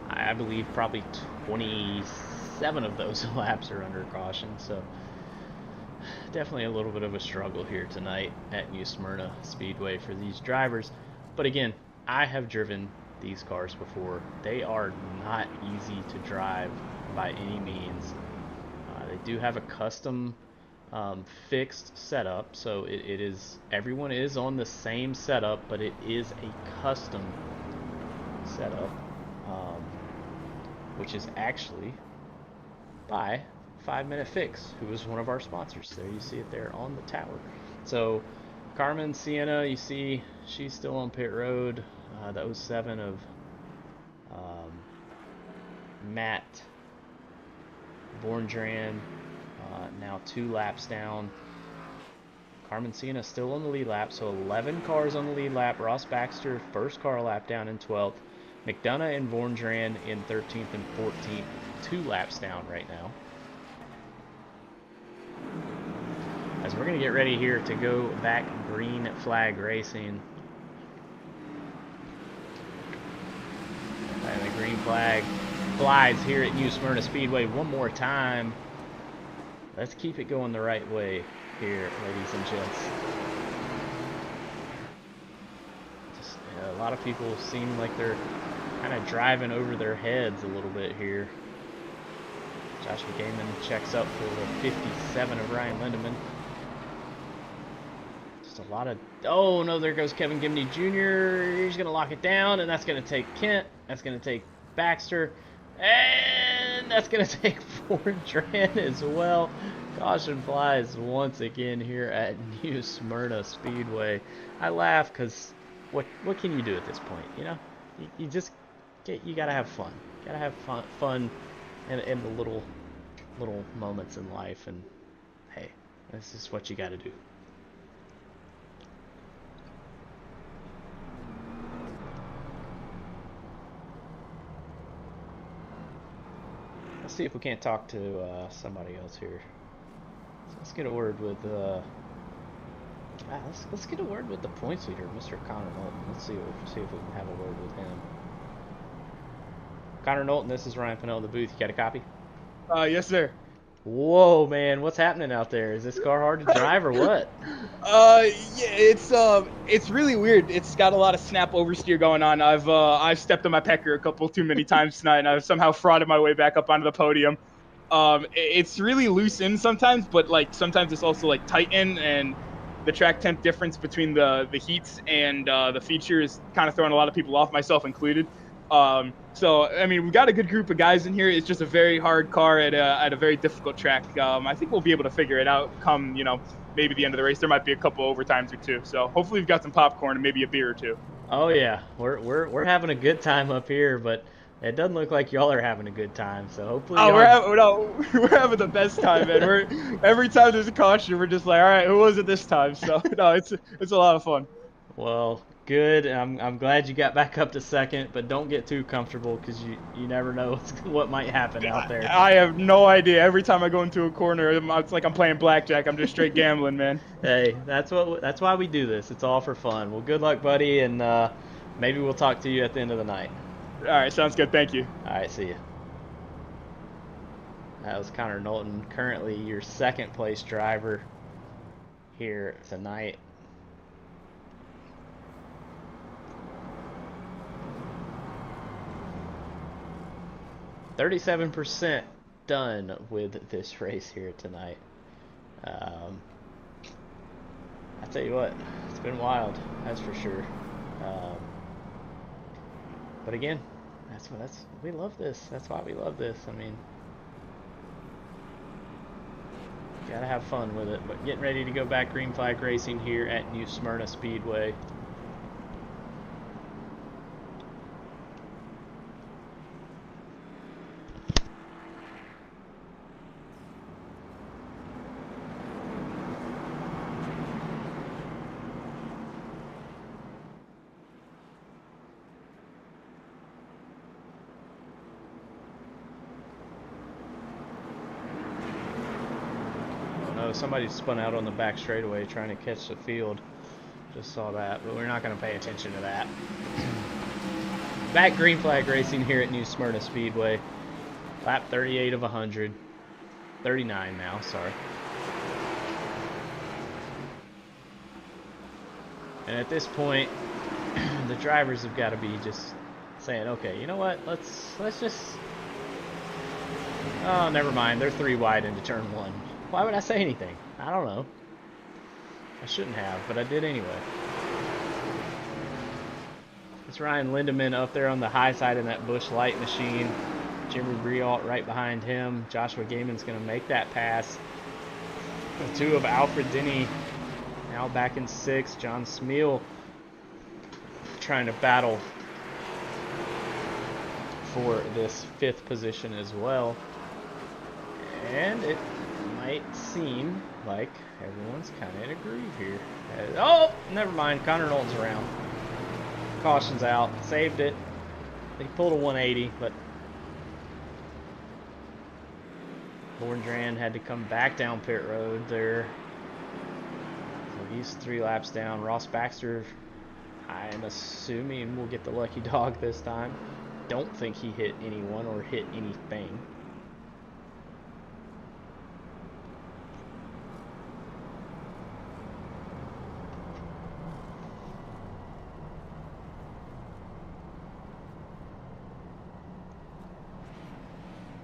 I believe, probably 27 of those laps are under caution, so definitely a little bit of a struggle here tonight at New Smyrna Speedway for these drivers. But again, I have driven these cars before. They are not easy to drive by any means. They do have a custom fixed setup, so it is, everyone is on the same setup, but it is a custom setup, which is actually by 5 Minute Fix, who is one of our sponsors. There you see it there on the tower. So Carmen Sienna, you see she's still on pit road. The 07 of Matt Borndran, now 2 laps down. Carmen Sienna still on the lead lap, so 11 cars on the lead lap. Ross Baxter, first car lap down in 12th. McDonough and Borndran in 13th and 14th, 2 laps down right now. As we're going to get ready here to go back green flag racing. And the green flag flies here at New Smyrna Speedway one more time. Let's keep it going the right way here, ladies and gents. Just, a lot of people seem like they're kind of driving over their heads a little bit here. Joshua Gaiman checks up for the 57 of Ryan Lindemann. Just a lot of... Oh, no, there goes Kevin Gimney Jr. He's going to lock it down, and that's going to take Kent. That's going to take Baxter. And that's going to take Borndran as well. Caution flies once again here at New Smyrna Speedway. I laugh because what can you do at this point? You know, you just you gotta have fun. You gotta have fun in the little moments in life. And hey, this is what you gotta do. Let's see if we can't talk to somebody else here. So let's get a word with let's get a word with the points leader, Mr. Connor Knowlton. Let's see if we can have a word with him. Connor Knowlton, this is Ryan Pannell in the booth. You got a copy? Yes, sir. Whoa, man, what's happening out there? Is this car hard to drive or what? Yeah, it's really weird. It's got a lot of snap oversteer going on. I've stepped on my pecker a couple too many times tonight, and I've somehow frauded my way back up onto the podium. It's really loose in sometimes, but like sometimes it's also like tight in, and the track temp difference between the heats and the feature is kind of throwing a lot of people off, myself included. So I mean, we've got a good group of guys in here. It's just a very hard car at a very difficult track. I think we'll be able to figure it out come, maybe the end of the race. There might be a couple overtimes or two. So hopefully we've got some popcorn and maybe a beer or two. Oh yeah, we're having a good time up here, but it doesn't look like y'all are having a good time. So hopefully, we're having the best time, man. Every time there's a caution, we're just like, all right, who was it this time? So no, it's a lot of fun. Well, good. I'm glad you got back up to second, but don't get too comfortable because you never know what might happen out there. I have no idea. Every time I go into a corner, it's like I'm playing blackjack. I'm just straight gambling, man. Hey, that's why we do this. It's all for fun. Well, good luck, buddy, and maybe we'll talk to you at the end of the night. All right, sounds good. Thank you. All right, see you. That was Connor Knowlton, currently your second place driver here tonight. %37 done with this race here tonight. I tell you what, it's been wild, that's for sure. But again, we love this. That's why we love this. I mean, gotta have fun with it. But getting ready to go back green flag racing here at New Smyrna Speedway. know. Somebody spun out on the back straightaway trying to catch the field. Just saw that, but we're not going to pay attention to that. Back green flag racing here at New Smyrna Speedway. Lap 38 of 100. 39 now, sorry. And at this point, the drivers have got to be just saying, okay, you know what, let's just... Oh, never mind, they're 3 wide into turn 1. Why would I say anything? I don't know. I shouldn't have, but I did anyway. It's Ryan Lindemann up there on the high side in that Busch Light machine. Jimmy Briault right behind him. Joshua Gayman's going to make that pass. The 2 of Alfred Denny now back in 6th. John Smeal trying to battle for this 5th position as well. And it might seem like everyone's kind of in a groove here. Oh, never mind. Connor Knowlton's around. Caution's out. Saved it. He pulled a 180, but Borndran had to come back down pit road there. So he's 3 laps down. Ross Baxter, I'm assuming, will get the lucky dog this time. Don't think he hit anyone or hit anything.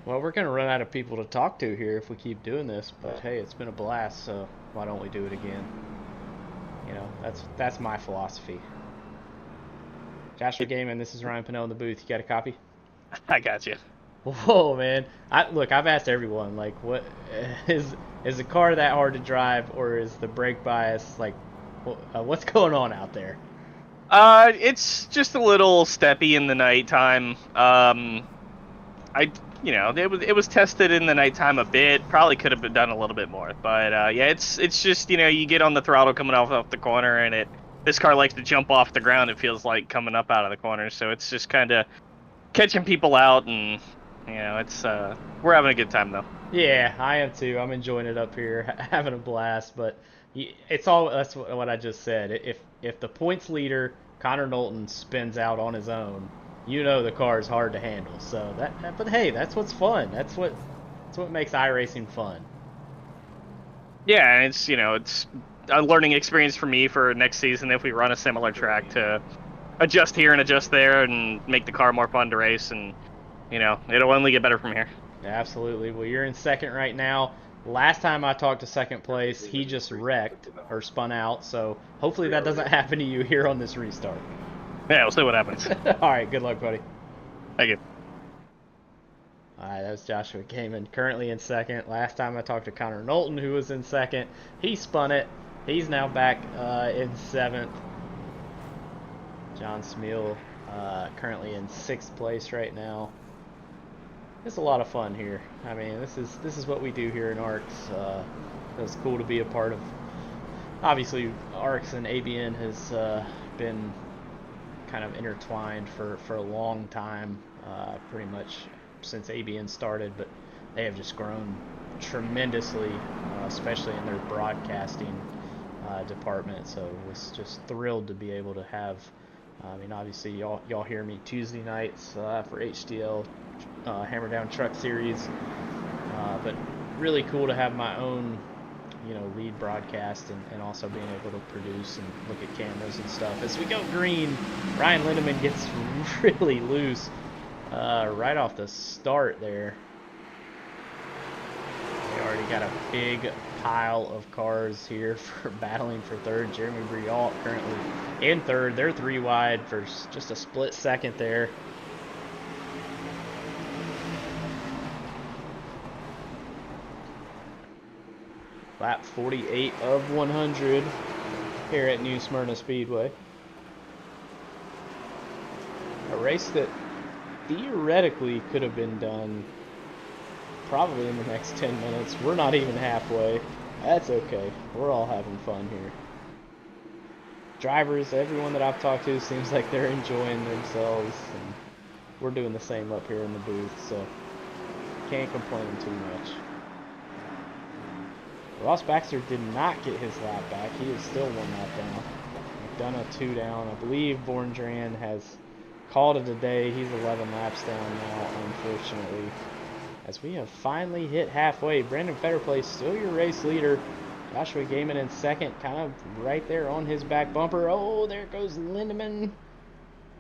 Well, we're going to run out of people to talk to here if we keep doing this, but hey, it's been a blast, so why don't we do it again? You know, that's my philosophy. Joshua Gayman, this is Ryan Pannell in the booth. You got a copy? I got you. Whoa, man. Look, I've asked everyone, like, what is the car that hard to drive, or is the brake bias, like, what's going on out there? It's just a little steppy in the nighttime. It was tested in the nighttime a bit. Probably could have been done a little bit more, but yeah, it's just, you know, you get on the throttle coming off the corner, and this car likes to jump off the ground. It feels like coming up out of the corner, so it's just kind of catching people out, and you know, we're having a good time though. Yeah, I am too. I'm enjoying it up here, having a blast. But that's what I just said. If the points leader Connor Knowlton spins out on his own, you know the car is hard to handle. So but hey, that's what's fun. That's what makes iRacing fun. Yeah, and it's a learning experience for me for next season if we run a similar track to adjust here and adjust there and make the car more fun to race, and you know, it'll only get better from here. Absolutely. Well, you're in 2nd right now. Last time I talked to 2nd place, he just wrecked or spun out. So hopefully that doesn't happen to you here on this restart. Yeah, we'll see what happens. All right, good luck, buddy. Thank you. All right, that was Joshua Gayman, currently in 2nd. Last time I talked to Connor Knowlton, who was in 2nd. He spun it. He's now back in 7th. John Smeal currently in 6th place right now. It's a lot of fun here. I mean, this is what we do here in ARCS. It's cool to be a part of. Obviously, ARCS and ABN has been kind of intertwined for a long time, pretty much since ABN started, but they have just grown tremendously, especially in their broadcasting department. So I was just thrilled to be able to have, I mean, obviously y'all hear me Tuesday nights for HDL Hammer Down Truck Series, but really cool to have my own, you know, lead broadcast and also being able to produce and look at cameras and stuff. As we go green, Ryan Lindemann gets really loose right off the start there. They already got a big pile of cars here for battling for 3rd. Jeremy Briault currently in 3rd. They're 3 wide for just a split second there. Lap 48 of 100 here at New Smyrna Speedway. A race that theoretically could have been done probably in the next 10 minutes. We're not even halfway. That's okay. We're all having fun here. Drivers, everyone that I've talked to seems like they're enjoying themselves, and we're doing the same up here in the booth, so can't complain too much. Ross Baxter did not get his lap back. He is still 1 lap down. McDonough 2 down. I believe Borndran has called it a day. He's 11 laps down now, unfortunately. As we have finally hit halfway. Brandon Fetterplace still your race leader. Joshua Gaiman in second, kind of right there on his back bumper. Oh, there goes Lindemann.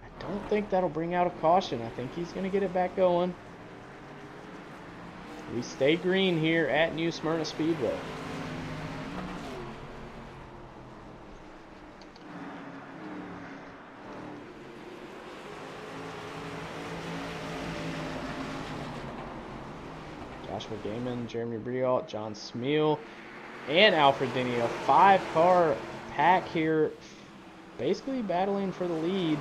I don't think that'll bring out a caution. I think he's going to get it back going. We stay green here at New Smyrna Speedway. Joshua Gaiman, Jeremy Briault, John Smeal, and Alfred Denny. A 5-car pack here, basically battling for the lead.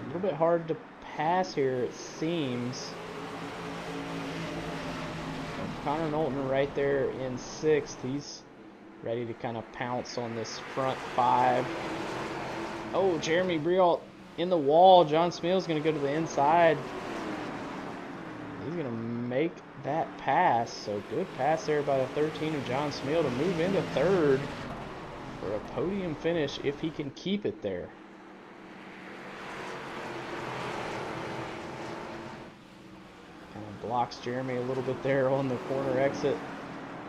A little bit hard to pass here, it seems. Connor Knowlton right there in 6th. He's ready to kind of pounce on this front 5. Oh, Jeremy Briault in the wall. John Smeal's going to go to the inside. He's going to make that pass. So good pass there by the 13 of John Smeal to move into 3rd for a podium finish if he can keep it there. Kind of blocks Jeremy a little bit there on the corner exit.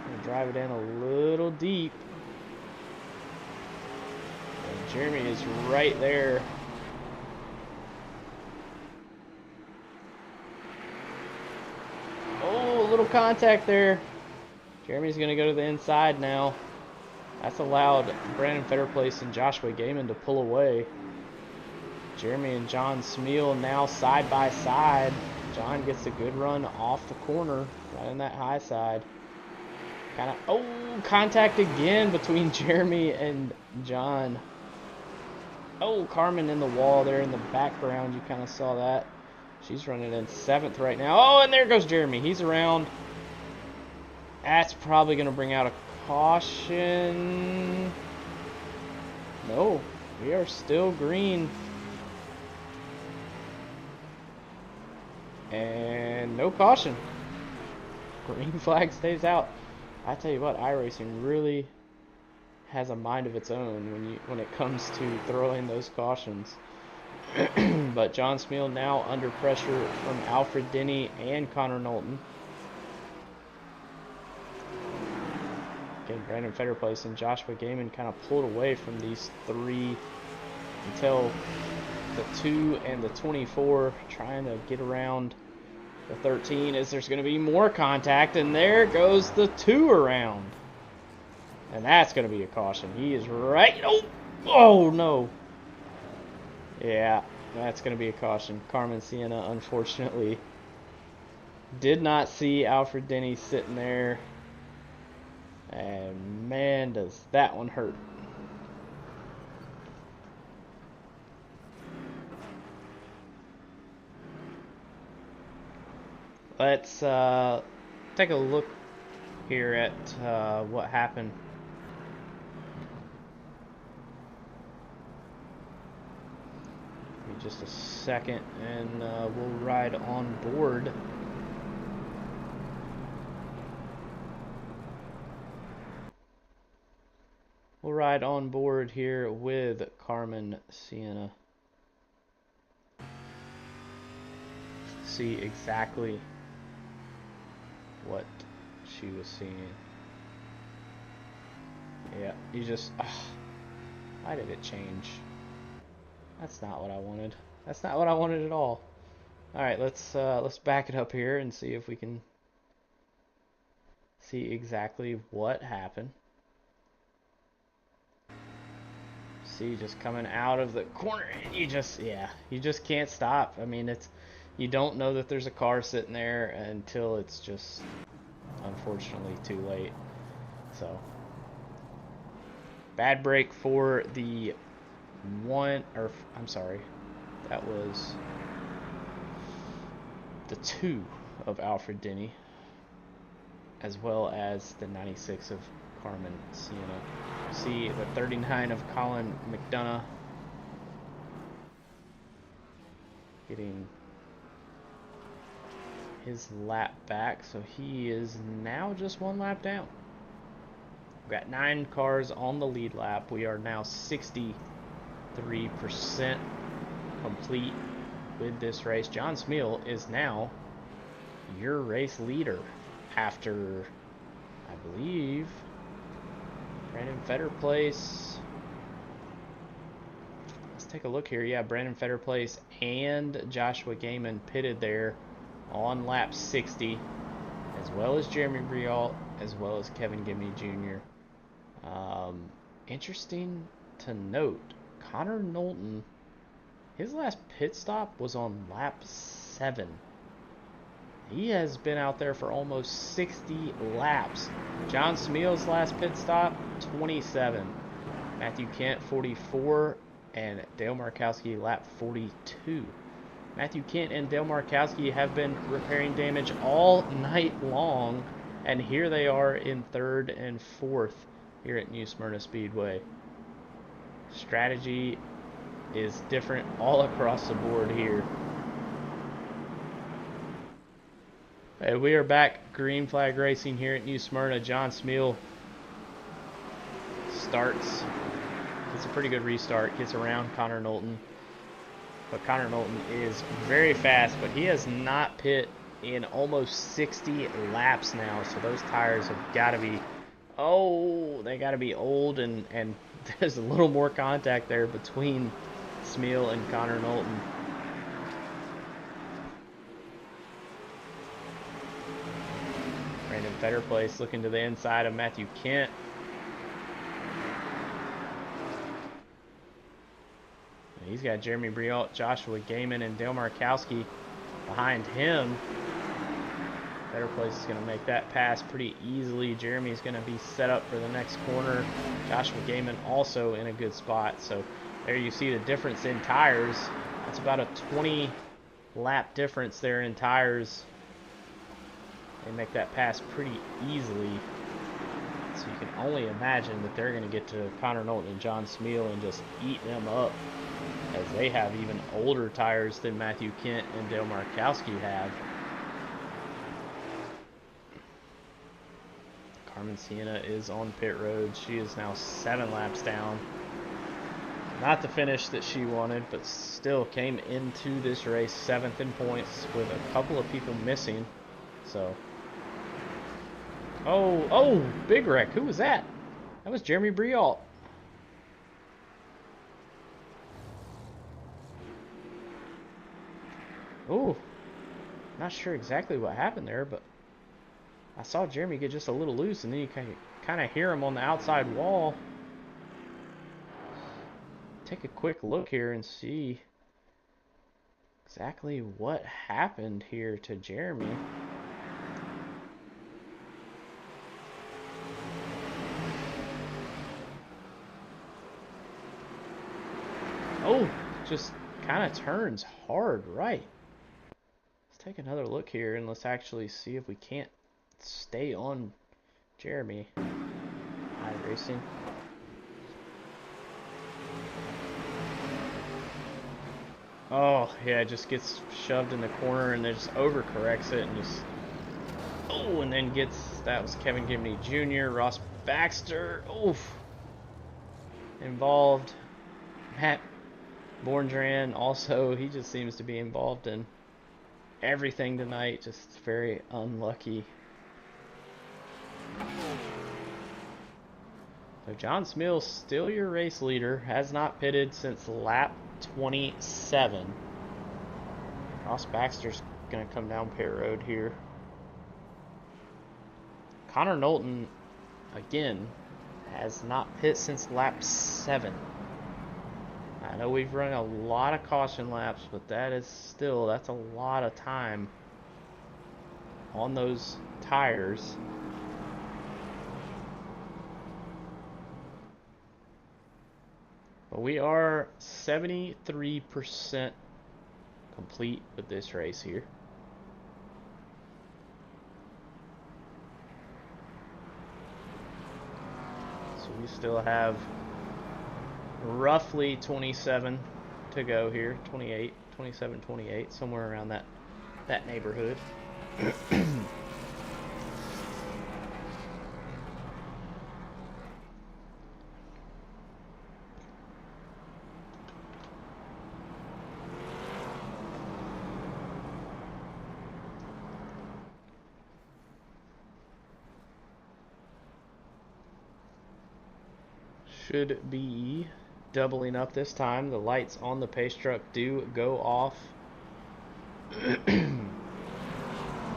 Going to drive it in a little deep. And Jeremy is right there. Oh, a little contact there. Jeremy's going to go to the inside now. That's allowed Brandon Fetterplace and Joshua Gaiman to pull away. Jeremy and John Smeal now side by side. John gets a good run off the corner, right on that high side. Kind of, oh, contact again between Jeremy and John. Oh, Carmen in the wall there in the background. You kind of saw that. She's running in 7th right now. Oh, and there goes Jeremy. He's around. That's probably going to bring out a caution. No, we are still green. And no caution. Green flag stays out. I tell you what, iRacing really has a mind of its own when it comes to throwing those cautions. But John Smeal now under pressure from Alfred Denny and Connor Knowlton. Again, Brandon Fetterplace and Joshua Gaiman kind of pulled away from these 3 until the 2 and the 24, trying to get around the 13 as there's going to be more contact, and there goes the 2 around. And that's going to be a caution. He is right. Oh no. Yeah, that's going to be a caution. Carmen Sienna, unfortunately, did not see Alfred Denny sitting there. And man, does that one hurt. Let's take a look here at what happened. Give me just a second, and we'll ride on board. We'll ride on board here with Carmen Sienna. See exactly what she was seeing. Yeah, you just, why did it change? That's not what I wanted. That's not what I wanted at all. All right, let's back it up here and see if we can see exactly what happened. See, just coming out of the corner, you just can't stop. I mean, you don't know that there's a car sitting there until it's just unfortunately too late. So bad break for the that was the 2 of Alfred Denny, as well as the 96 of Carmen Sienna. See the 39 of Colin McDonough getting his lap back, so he is now just 1 lap down. We've got 9 cars on the lead lap. We are now 63% complete with this race. John Smeal is now your race leader after, I believe, Brandon Fetterplace. Let's take a look here. Yeah, Brandon Fetterplace and Joshua Gaiman pitted there on lap 60, as well as Jeremy Briault, as well as Kevin Gibney Jr. Interesting to note, Connor Knowlton, his last pit stop was on lap 7. He has been out there for almost 60 laps. John Smeal's last pit stop, 27. Matthew Kent, 44. And Dale Markowski, lap 42. Matthew Kent and Dale Markowski have been repairing damage all night long. And here they are in 3rd and 4th here at New Smyrna Speedway. Strategy is different all across the board here. Hey, we are back green flag racing here at New Smyrna. John Smeal starts, gets a pretty good restart, gets around Connor Knowlton. But Connor Knowlton is very fast, but he has not pit in almost 60 laps now. So those tires have got to be, they got to be old, and there's a little more contact there between Smeal and Connor Knowlton. Brandon Fetterplace looking to the inside of Matthew Kent. He's got Jeremy Briault, Joshua Gaiman, and Dale Markowski behind him. Fetterplace is going to make that pass pretty easily. Jeremy's going to be set up for the next corner. Joshua Gaiman also in a good spot. So there you see the difference in tires. That's about a 20 lap difference there in tires. They make that pass pretty easily. So you can only imagine that they're going to get to Connor Knowlton and John Smeal and just eat them up, as they have even older tires than Matthew Kent and Dale Markowski have. Carmen Sienna is on pit road. She is now 7 laps down. Not the finish that she wanted, but still came into this race 7th in points with a couple of people missing. So, oh, big wreck. Who was that? That was Jeremy Briault. Oh, not sure exactly what happened there, but I saw Jeremy get just a little loose, and then you kind of hear him on the outside wall. Take a quick look here and see exactly what happened here to Jeremy. Oh, just kind of turns hard right. Let's take another look here and let's actually see if we can't stay on Jeremy. iRacing. Oh, yeah, it just gets shoved in the corner and then just overcorrects it and just... Oh, and then gets... That was Kevin Gibney Jr., Ross Baxter. Oof. Involved. Matt Borndran also, he just seems to be involved in everything tonight. Just very unlucky. So John Smeal, still your race leader, has not pitted since lap 27. Ross Baxter's going to come down pit road here. Connor Knowlton, again, has not pit since lap 7. I know we've run a lot of caution laps, but that's a lot of time on those tires. But we are 73% complete with this race here. So we still have roughly 27 to go here, 28, 27, 28, somewhere around that neighborhood. Should be doubling up this time. The lights on the pace truck do go off.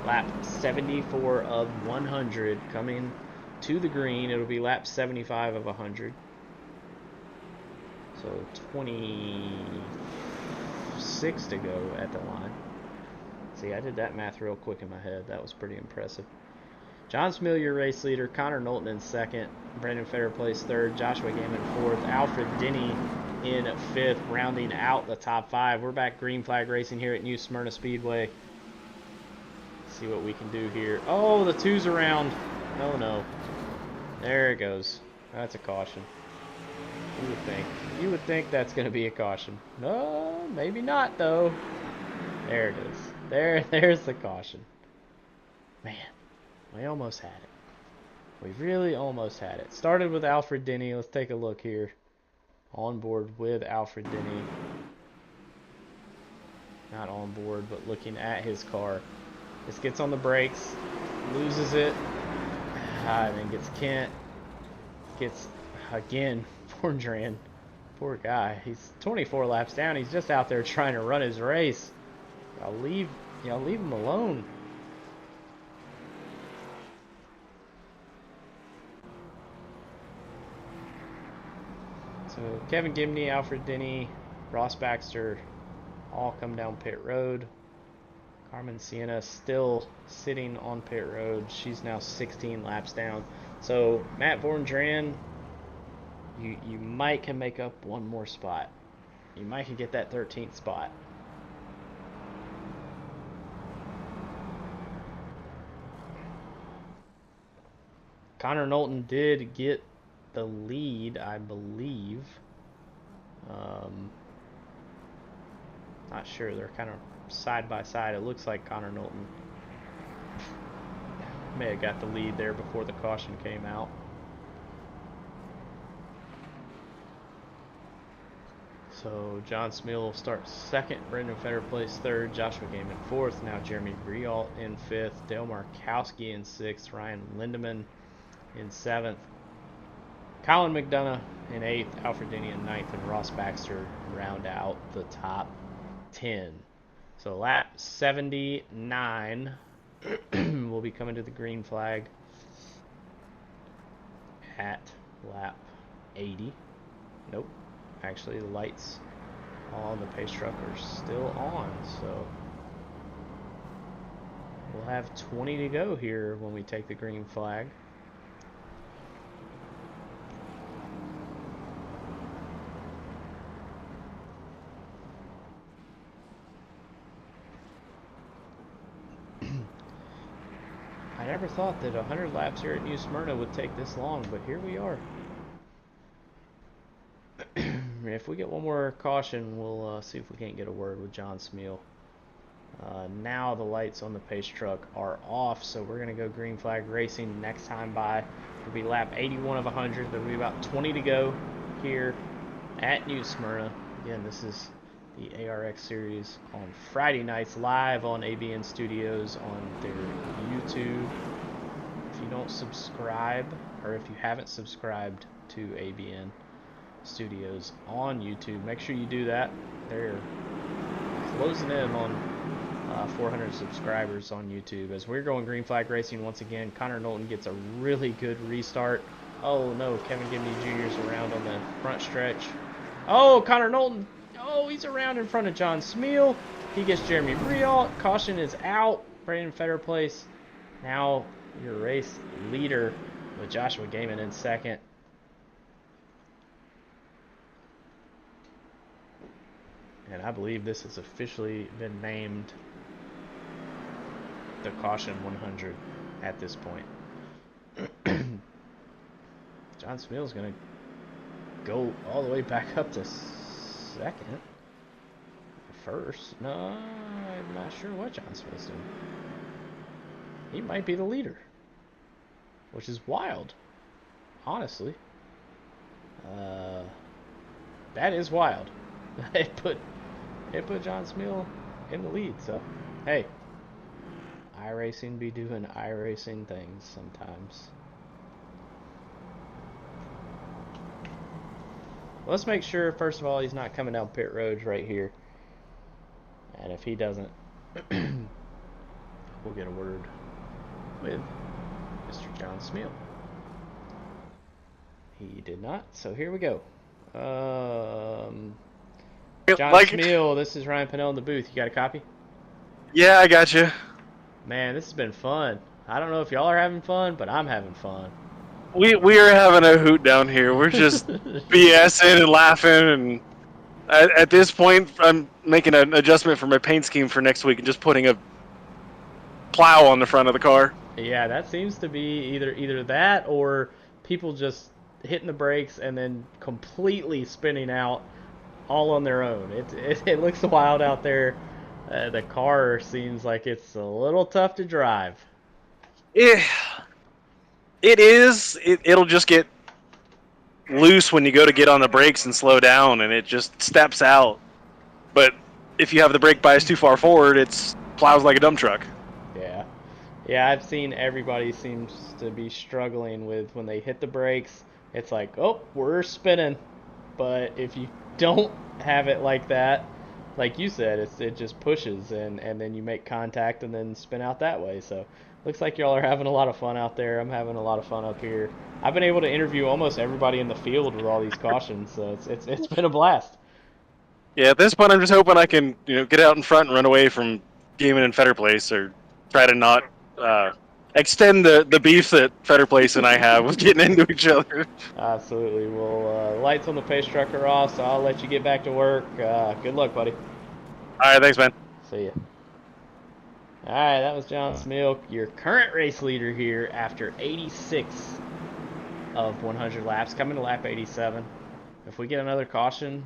Lap 74 of 100 coming to the green. It'll be lap 75 of 100. So 26 to go at the line. See, I did that math real quick in my head. That was pretty impressive. John Smil, your race leader. Connor Knowlton in second. Brandon Federer plays third. Joshua Gaiman fourth. Alfred Denny in fifth, rounding out the top five. We're back green flag racing here at New Smyrna Speedway. See what we can do here. Oh, the two's around. Oh no. There it goes. That's a caution. You would think. You would think that's going to be a caution. No, maybe not though. There it is. There's the caution. Man. We almost had it. We really almost had it. Started with Alfred Denny. Let's take a look here. On board with Alfred Denny. Not on board, but looking at his car. This gets on the brakes. Loses it. And then gets Kent. Gets, again, Vordran. Poor guy. He's 24 laps down. He's just out there trying to run his race. Y'all leave him alone. So Kevin Gibney, Alfred Denny, Ross Baxter all come down pit road. Carmen Sienna still sitting on pit road. She's now 16 laps down. So Matt Vordran, you might can make up one more spot. You might can get that 13th spot. Connor Knowlton did get the lead, I believe. Not sure. They're kind of side by side. It looks like Connor Knowlton may have got the lead there before the caution came out. So John Smil starts second. Brendan Federer plays third. Joshua Gaiman fourth. Now Jeremy Briault in fifth. Dale Markowski in sixth. Ryan Lindemann in seventh. Colin McDonough in 8th, Alfred Denny in 9th, and Ross Baxter round out the top 10. So lap 79 will be coming to the green flag at lap 80. Nope. Actually, the lights on the pace truck are still on, so we'll have 20 to go here when we take the green flag. I never thought that 100 laps here at New Smyrna would take this long, but here we are. If we get one more caution, we'll see if we can't get a word with John Smil. Now the lights on the pace truck are off, so we're going to go green flag racing. Next time by will be lap 81 of 100. There will be about 20 to go here at New Smyrna. Again, this is the ARX series on Friday nights live on ABN Studios on their YouTube. If you don't subscribe, or if you haven't subscribed to ABN Studios on YouTube, make sure you do that. They're closing in on 400 subscribers on YouTube. As we're going green flag racing once again, Connor Knowlton gets a really good restart. Oh no, Kevin Gibney Jr. is around on the front stretch. Oh, Connor Knowlton. Oh, he's around in front of John Smil. He gets Jeremy Briault. Caution is out. Brandon Federer place. Now your race leader with Joshua Gaiman in second. And I believe this has officially been named the Caution 100 at this point. John Smil is going to go all the way back up to second. First. No, I'm not sure what John Smil's doing. he might be the leader, which is wild, honestly. That is wild. It put John Smil in the lead. So, hey, iRacing be doing iRacing things sometimes. Let's make sure, first of all, he's not coming down pit roads right here. And if he doesn't, we'll get a word with Mr. John Smil. He did not, so here we go. John Smil, this is Ryan Pannell in the booth. You got a copy? Yeah, I got you. Man, this has been fun. I don't know if y'all are having fun, but I'm having fun. We are having a hoot down here. We're just BSing and laughing, and at this point, I'm making an adjustment for my paint scheme for next week and just putting a plow on the front of the car. Yeah, that seems to be either that or people just hitting the brakes and then completely spinning out all on their own. It looks wild out there. The car seems like it's a little tough to drive. It is. It'll just get loose when you go to get on the brakes and slow down, and it just steps out. But if you have the brake bias too far forward, it plows like a dump truck. Yeah, I've seen everybody seems to be struggling with when they hit the brakes. It's like, oh, we're spinning. But if you don't have it like that, like you said, it just pushes and then you make contact and then spin out that way. So looks like y'all are having a lot of fun out there. I'm having a lot of fun up here. I've been able to interview almost everybody in the field with all these cautions, so it's been a blast. Yeah, at this point, I'm just hoping I can get out in front and run away from Gaming and Fetter Place, or try to not extend the beef that Fetter Place and I have with getting into each other. Absolutely. Well, lights on the pace truck are off, so I'll let you get back to work. Good luck, buddy. All right, thanks, man. See ya. All right, that was John Smil, your current race leader here after 86 of 100 laps, coming to lap 87. If we get another caution,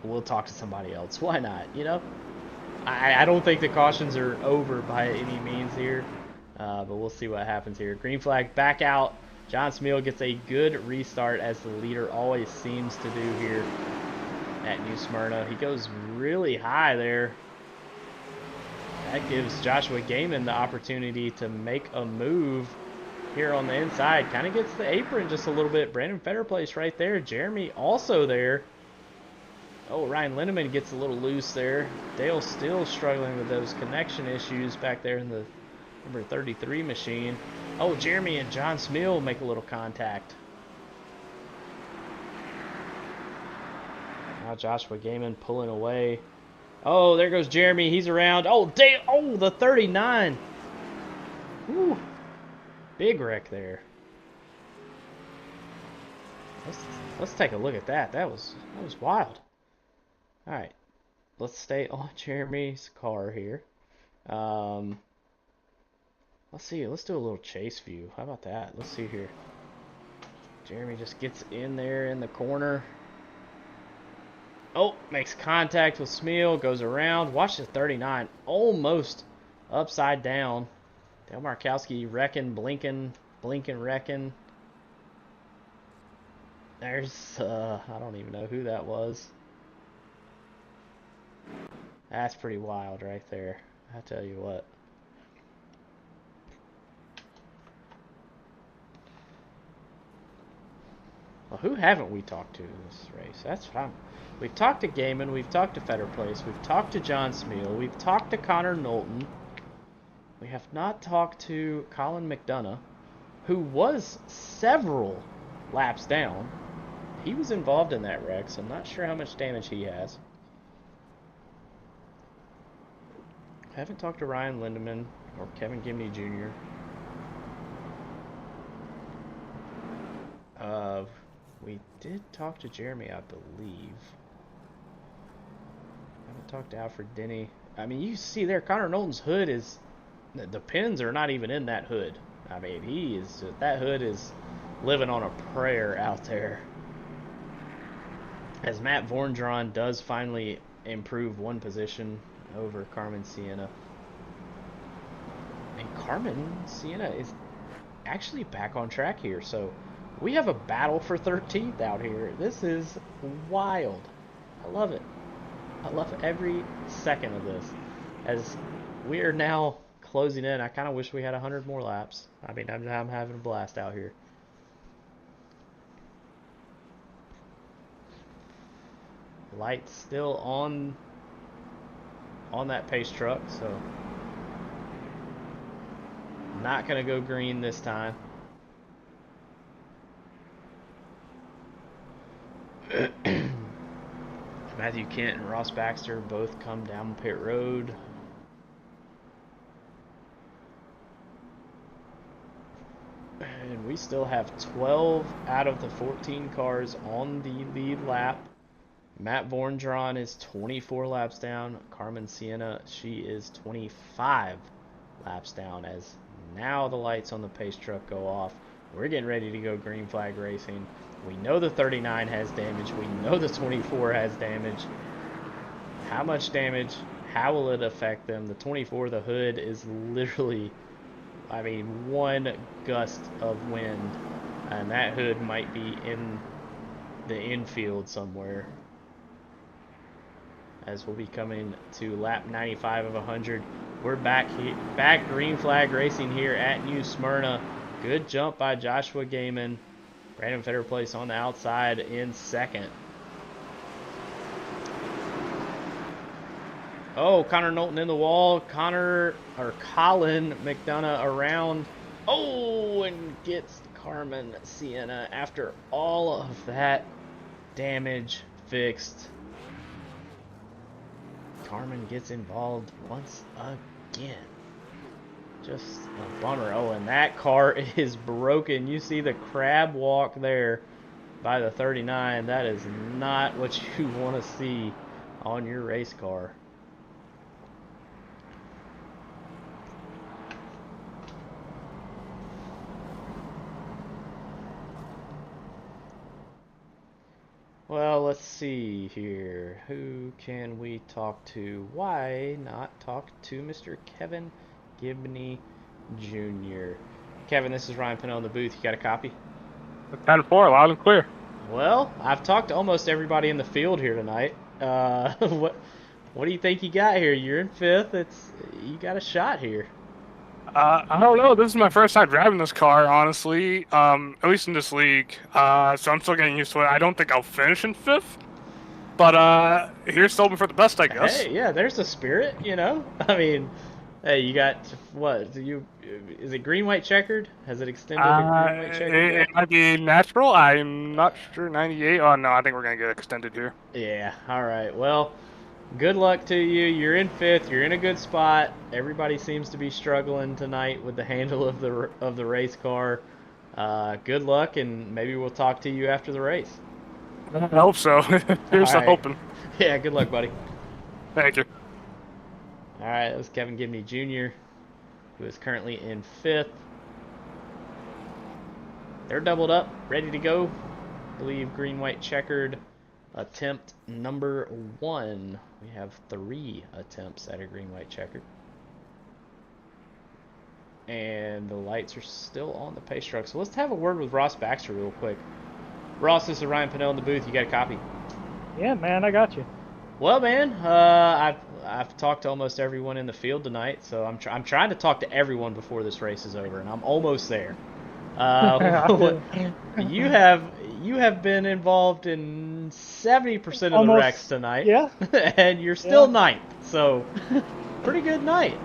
we'll talk to somebody else. Why not, I don't think the cautions are over by any means here, but we'll see what happens here. Green flag back out. John Smil gets a good restart, as the leader always seems to do here at New Smyrna. He goes really high there. That gives Joshua Gaiman the opportunity to make a move here on the inside. Kind of gets the apron just a little bit. Brandon Fetterplace right there. Jeremy also there. Oh, Ryan Lindemann gets a little loose there. Dale still struggling with those connection issues back there in the number 33 machine. Oh, Jeremy and John Smil make a little contact. Now Joshua Gaiman pulling away. Oh, there goes Jeremy. He's around. Oh, Dale. Oh, the 39. Woo. Big wreck there. Let's take a look at that. That was wild. All right, let's stay on Jeremy's car here. Let's see. Let's do a little chase view. How about that? Let's see here. Jeremy just gets in there in the corner. Oh, makes contact with Smil. Goes around. Watch the 39. Almost upside down. Dale Markowski wrecking, blinking, wrecking. There's, I don't even know who that was. That's pretty wild right there. I tell you what. Well, who haven't we talked to in this race? That's what we've talked to Gaiman, we've talked to Fetterplace, we've talked to John Smil, we've talked to Connor Knowlton. We have not talked to Colin McDonough, who was several laps down. He was involved in that wreck, so I'm not sure how much damage he has. I haven't talked to Ryan Lindemann or Kevin Gimney Jr. We did talk to Jeremy, I believe. I haven't talked to Alfred Denny. I mean, you see there, Connor Knowlton's hood is... The pins are not even in that hood. I mean, that hood is living on a prayer out there. As Matt Vorndron does finally improve one position over Carmen Sienna. Carmen Sienna is actually back on track here. So we have a battle for 13th out here. This is wild. I love it. I love every second of this. As we are now closing in, I kind of wish we had 100 more laps. I mean, I'm having a blast out here. Lights still on that pace truck, so not gonna go green this time. Matthew Kent and Ross Baxter both come down pit road. And we still have 12 out of the 14 cars on the lead lap. Matt Vorndron is 24 laps down. Carmen Sienna, she is 25 laps down, as now the lights on the pace truck go off. We're getting ready to go green flag racing. We know the 39 has damage. We know the 24 has damage. How much damage? How will it affect them? The 24, the hood is literally, I mean, one gust of wind, and that hood might be in the infield somewhere. As we'll be coming to lap 95 of 100. We're back green flag racing here at New Smyrna. Good jump by Joshua Gaiman. Brandon Fetterplace on the outside in second. Oh, Connor Knowlton in the wall. Colin McDonough around. Oh, and gets Carmen Sienna after all of that damage fixed. Carmen gets involved once again. Just a bummer. Oh, and that car is broken. You see the crab walk there by the 39. That is not what you want to see on your race car. Well, let's see here. Who can we talk to? Why not talk to Mr. Kevin Gibney Jr.? Kevin, this is Ryan Pannell in the booth. You got a copy? 10-4, loud and clear. Well, I've talked to almost everybody in the field here tonight. What do you think you got here? You're in fifth. You got a shot here. I don't know. This is my first time driving this car, honestly, at least in this league. So I'm still getting used to it. I don't think I'll finish in fifth, but here's hoping for the best, I guess. Hey, yeah, there's the spirit, you know? I mean, hey, you got, what? Is it green, white, checkered? Has it extended to green, white, checkered? It might be natural. I'm not sure. 98. Oh, no, I think we're going to get extended here. Yeah, all right. Well, good luck to you. You're in fifth. You're in a good spot. Everybody seems to be struggling tonight with the handle of the race car. Good luck, and maybe we'll talk to you after the race. I hope so. Here's the hoping. Yeah, good luck, buddy. Thank you. All right, that's Kevin Gibney Jr., who is currently in fifth. They're doubled up, ready to go. I believe green, white, checkered. Attempt number 1. We have 3 attempts at a green, white, checkered. And the lights are still on the pace truck. So let's have a word with Ross Baxter real quick. Ross, this is Ryan Pannell in the booth. You got a copy? Yeah, man, I got you. Well, man, I've talked to almost everyone in the field tonight, so I'm trying to talk to everyone before this race is over, and I'm almost there. You have been involved in 70% of the wrecks tonight. Yeah. And you're still ninth, so pretty good night.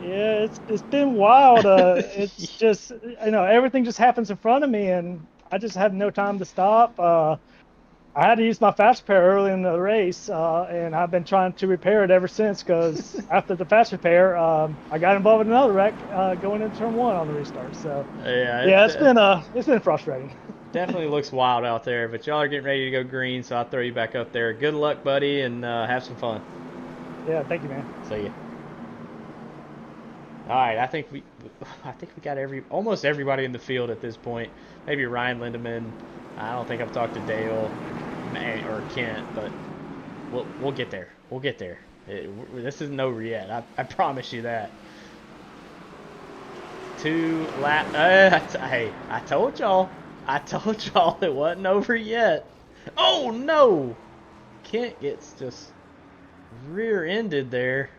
Yeah, it's been wild. It's just, everything just happens in front of me, and I just had no time to stop. I had to use my fast repair early in the race, and I've been trying to repair it ever since, because after the fast repair, I got involved in another wreck going into turn 1 on the restart. So it's been frustrating. Definitely looks wild out there, but y'all are getting ready to go green, so I'll throw you back up there. Good luck, buddy, and have some fun. Yeah, thank you, man. See ya. All right, I think we got almost everybody in the field at this point. Maybe Ryan Lindemann. I don't think I've talked to Dale or Kent, but we'll get there. We'll get there. This isn't over yet. I promise you that. 2 lap. Hey, I told y'all. I told y'all it wasn't over yet. Oh no! Kent gets just rear-ended there.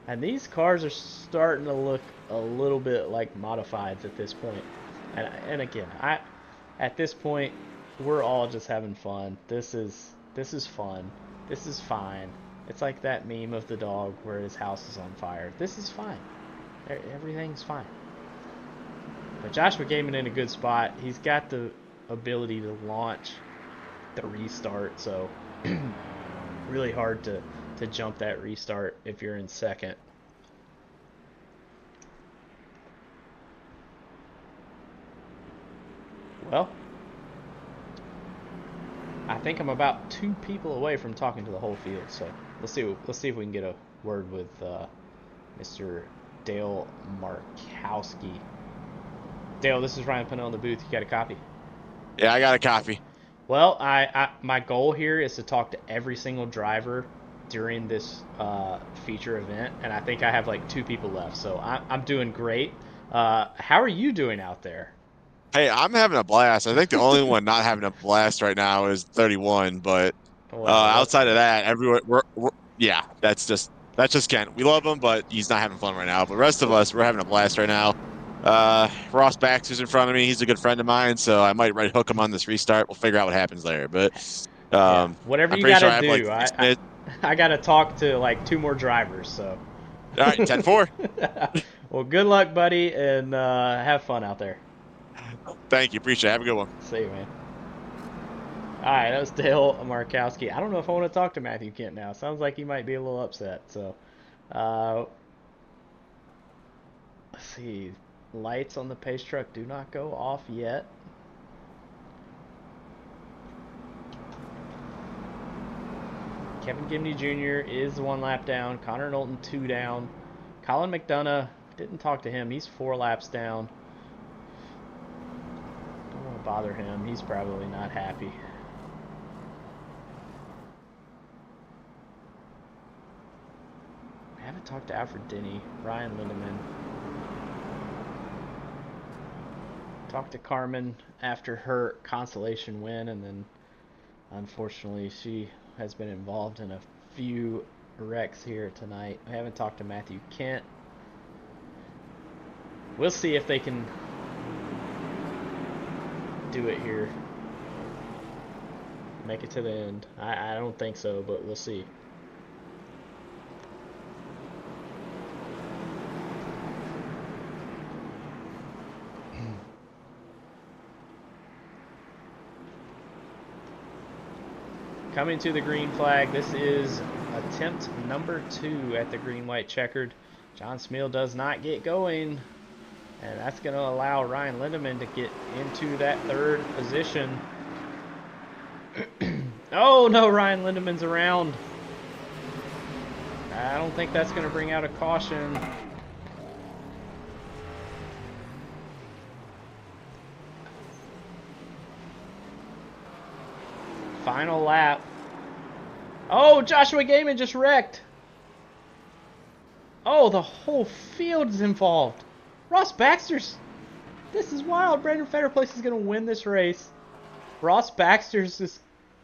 And these cars are starting to look a little bit like modifieds at this point. And again, at this point, we're all just having fun. This is fun. This is fine. It's like that meme of the dog where his house is on fire. This is fine. Everything's fine. But Joshua Gaiman in a good spot. He's got the ability to launch the restart, so really hard to jump that restart if you're in second. Well, I think I'm about 2 people away from talking to the whole field, so let's see if we can get a word with Mr. Dale Markowski. Dale, this is Ryan Pannell in the booth. You got a copy? Yeah, I got a copy. Well, my goal here is to talk to every single driver during this feature event, and I think I have like 2 people left, so I'm doing great. How are you doing out there? Hey, I'm having a blast. I think the only one not having a blast right now is 31, but Well, outside of that, everyone, yeah, that's just Kent. We love him, but he's not having fun right now. But the rest of us, we're having a blast right now. Ross Baxter's in front of me. He's a good friend of mine, so I might right hook him on this restart. We'll figure out what happens there. But yeah, whatever I'm you pretty gotta sure I have do. like 6 minutes. I gotta talk to like 2 more drivers, so. All right, 10-4. Well, good luck, buddy, and have fun out there. Thank you. Appreciate it. Have a good one. See you, man. All right, that was Dale Markowski. I don't know if I want to talk to Matthew Kent now. Sounds like he might be a little upset. So, let's see. Lights on the pace truck do not go off yet. Kevin Gibney Jr. is 1 lap down. Connor Knowlton 2 down. Colin McDonough, didn't talk to him. He's 4 laps down. Don't want to bother him. He's probably not happy. I haven't talked to Alfred Denny. Ryan Lindemann. Talked to Carmen after her consolation win, and then unfortunately she has been involved in a few wrecks here tonight. I haven't talked to Matthew Kent. We'll see if they can do it here. Make it to the end. I don't think so, but we'll see. Coming to the green flag, this is attempt number 2 at the green-white checkered. John Smeal does not get going, and that's going to allow Ryan Lindemann to get into that 3rd position. Oh no, Ryan Lindemann's around. I don't think that's going to bring out a caution. Final lap. Oh, Joshua Gaiman just wrecked. Oh, the whole field is involved. Ross Baxter's. This is wild. Brandon Fetterplace is going to win this race. Ross Baxter's is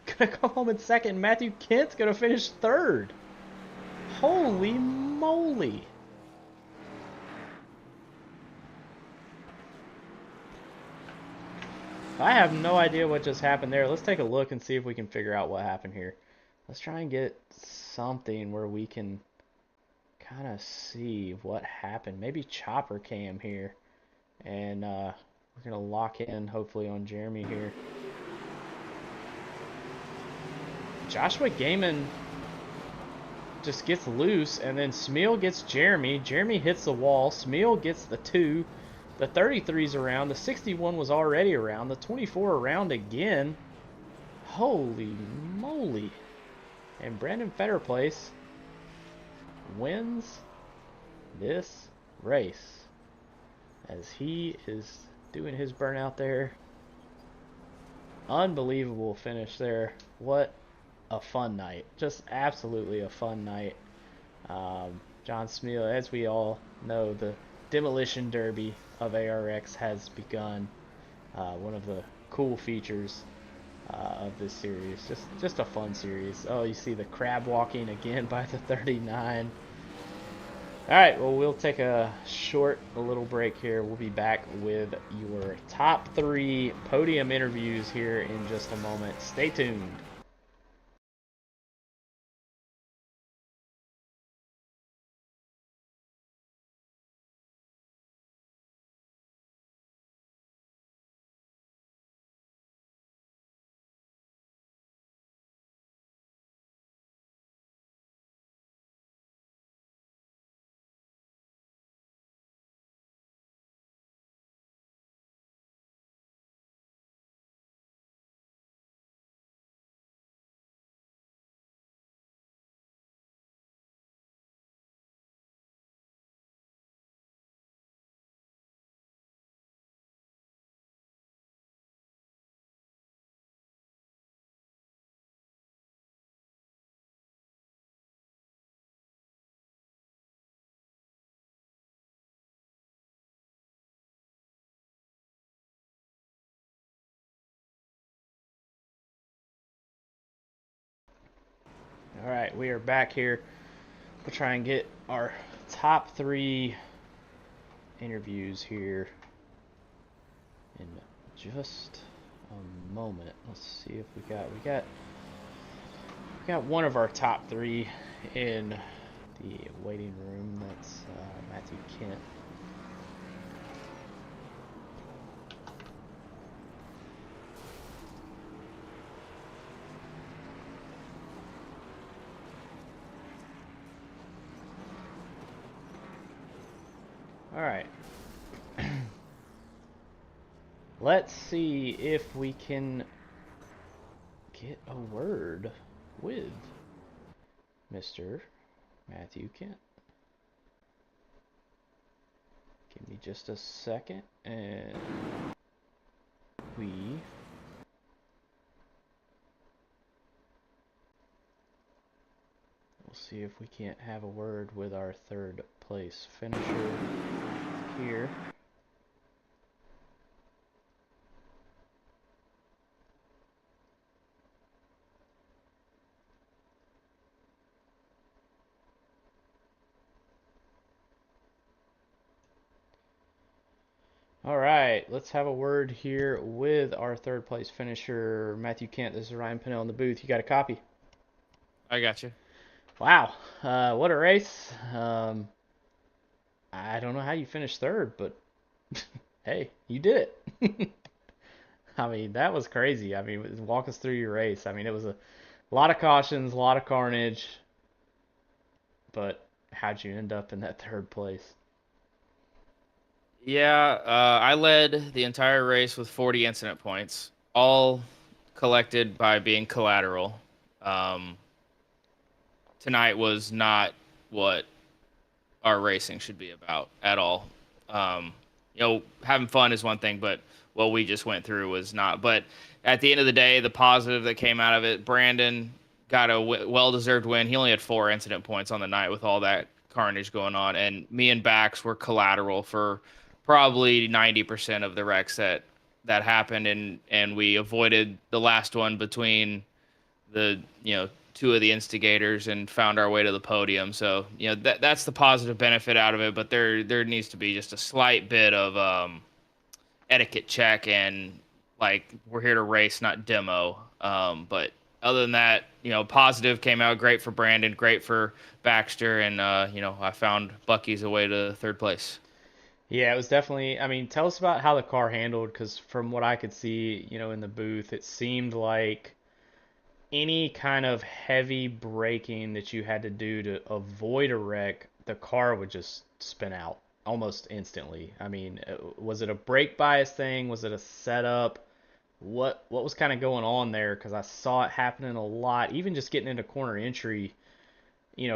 going to come home in 2nd. Matthew Kent's going to finish 3rd. Holy moly. I have no idea what just happened there. Let's take a look and see if we can figure out what happened here. Let's try and get something where we can kind of see what happened. Maybe chopper cam here. And we're going to lock in hopefully on Jeremy here. Joshua Gaiman just gets loose, and then Smeal gets Jeremy. Jeremy hits the wall. Smeal gets the 2. The 33's around. The 61 was already around. The 24 around again. Holy moly. And Brandon Fetterplace wins this race as he is doing his burnout there. Unbelievable finish there. What a fun night. Just absolutely a fun night. John Smeal, as we all know, the Demolition Derby of ARX has begun. One of the cool features of this series. Just a fun series. Oh, you see the crab walking again by the 39. All right, well, we'll take a little break here. We'll be back with your top 3 podium interviews here in just a moment. Stay tuned. All right, we are back here. We'll try and get our top 3 interviews here in just a moment. Let's see if we got one of our top 3 in the waiting room. That's Matthew Kent. All right. Let's see if we can get a word with Mr. Matthew Kent. Give me just a second and we'll see if we can't have a word with our 3rd place finisher here. All right, let's have a word here with our 3rd place finisher, Matthew Kent. This is Ryan Pannell in the booth. You got a copy? I got you. Wow, what a race. I don't know how you finished 3rd, but hey, you did it. I mean, that was crazy. I mean, walk us through your race. I mean, it was a lot of cautions, a lot of carnage, but how'd you end up in that 3rd place? Yeah, I led the entire race with 40 incident points, all collected by being collateral. Tonight was not what our racing should be about at all. Having fun is one thing, but what we just went through was not. But at the end of the day, the positive that came out of it, Brandon got a well-deserved win. He only had 4 incident points on the night with all that carnage going on, and me and Bax were collateral for probably 90% of the wrecks that happened, and we avoided the last one between the 2 of the instigators and found our way to the podium. So that's the positive benefit out of it, but there needs to be just a slight bit of etiquette check, and like, we're here to race, not demo. But other than that, positive came out great for Brandon, great for Baxter, and I found Bucky's way to 3rd place. Yeah, it was definitely, I mean, tell us about how the car handled, because from what I could see, in the booth, it seemed like any kind of heavy braking that you had to do to avoid a wreck, the car would just spin out almost instantly. I mean, was it a brake bias thing? Was it a setup? What was kind of going on there? Because I saw it happening a lot, even just getting into corner entry,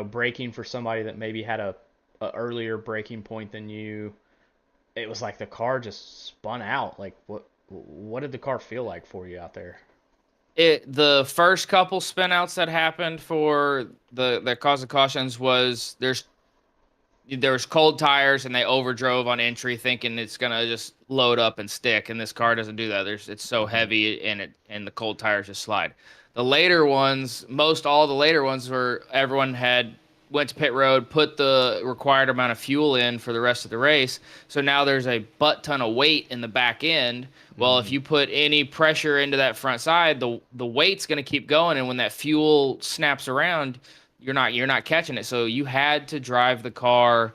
braking for somebody that maybe had a earlier braking point than you. It was like the car just spun out. Like, what did the car feel like for you out there? The first couple spin outs that happened for the cause of cautions was there was cold tires and they overdrove on entry thinking it's gonna just load up and stick, and this car doesn't do that. It's so heavy and the cold tires just slide. The later ones, most all the later ones were everyone had went to pit road, put the required amount of fuel in for the rest of the race. So now there's a butt ton of weight in the back end. Well, if you put any pressure into that front side, the weight's going to keep going, and when that fuel snaps around, you're not catching it. So you had to drive the car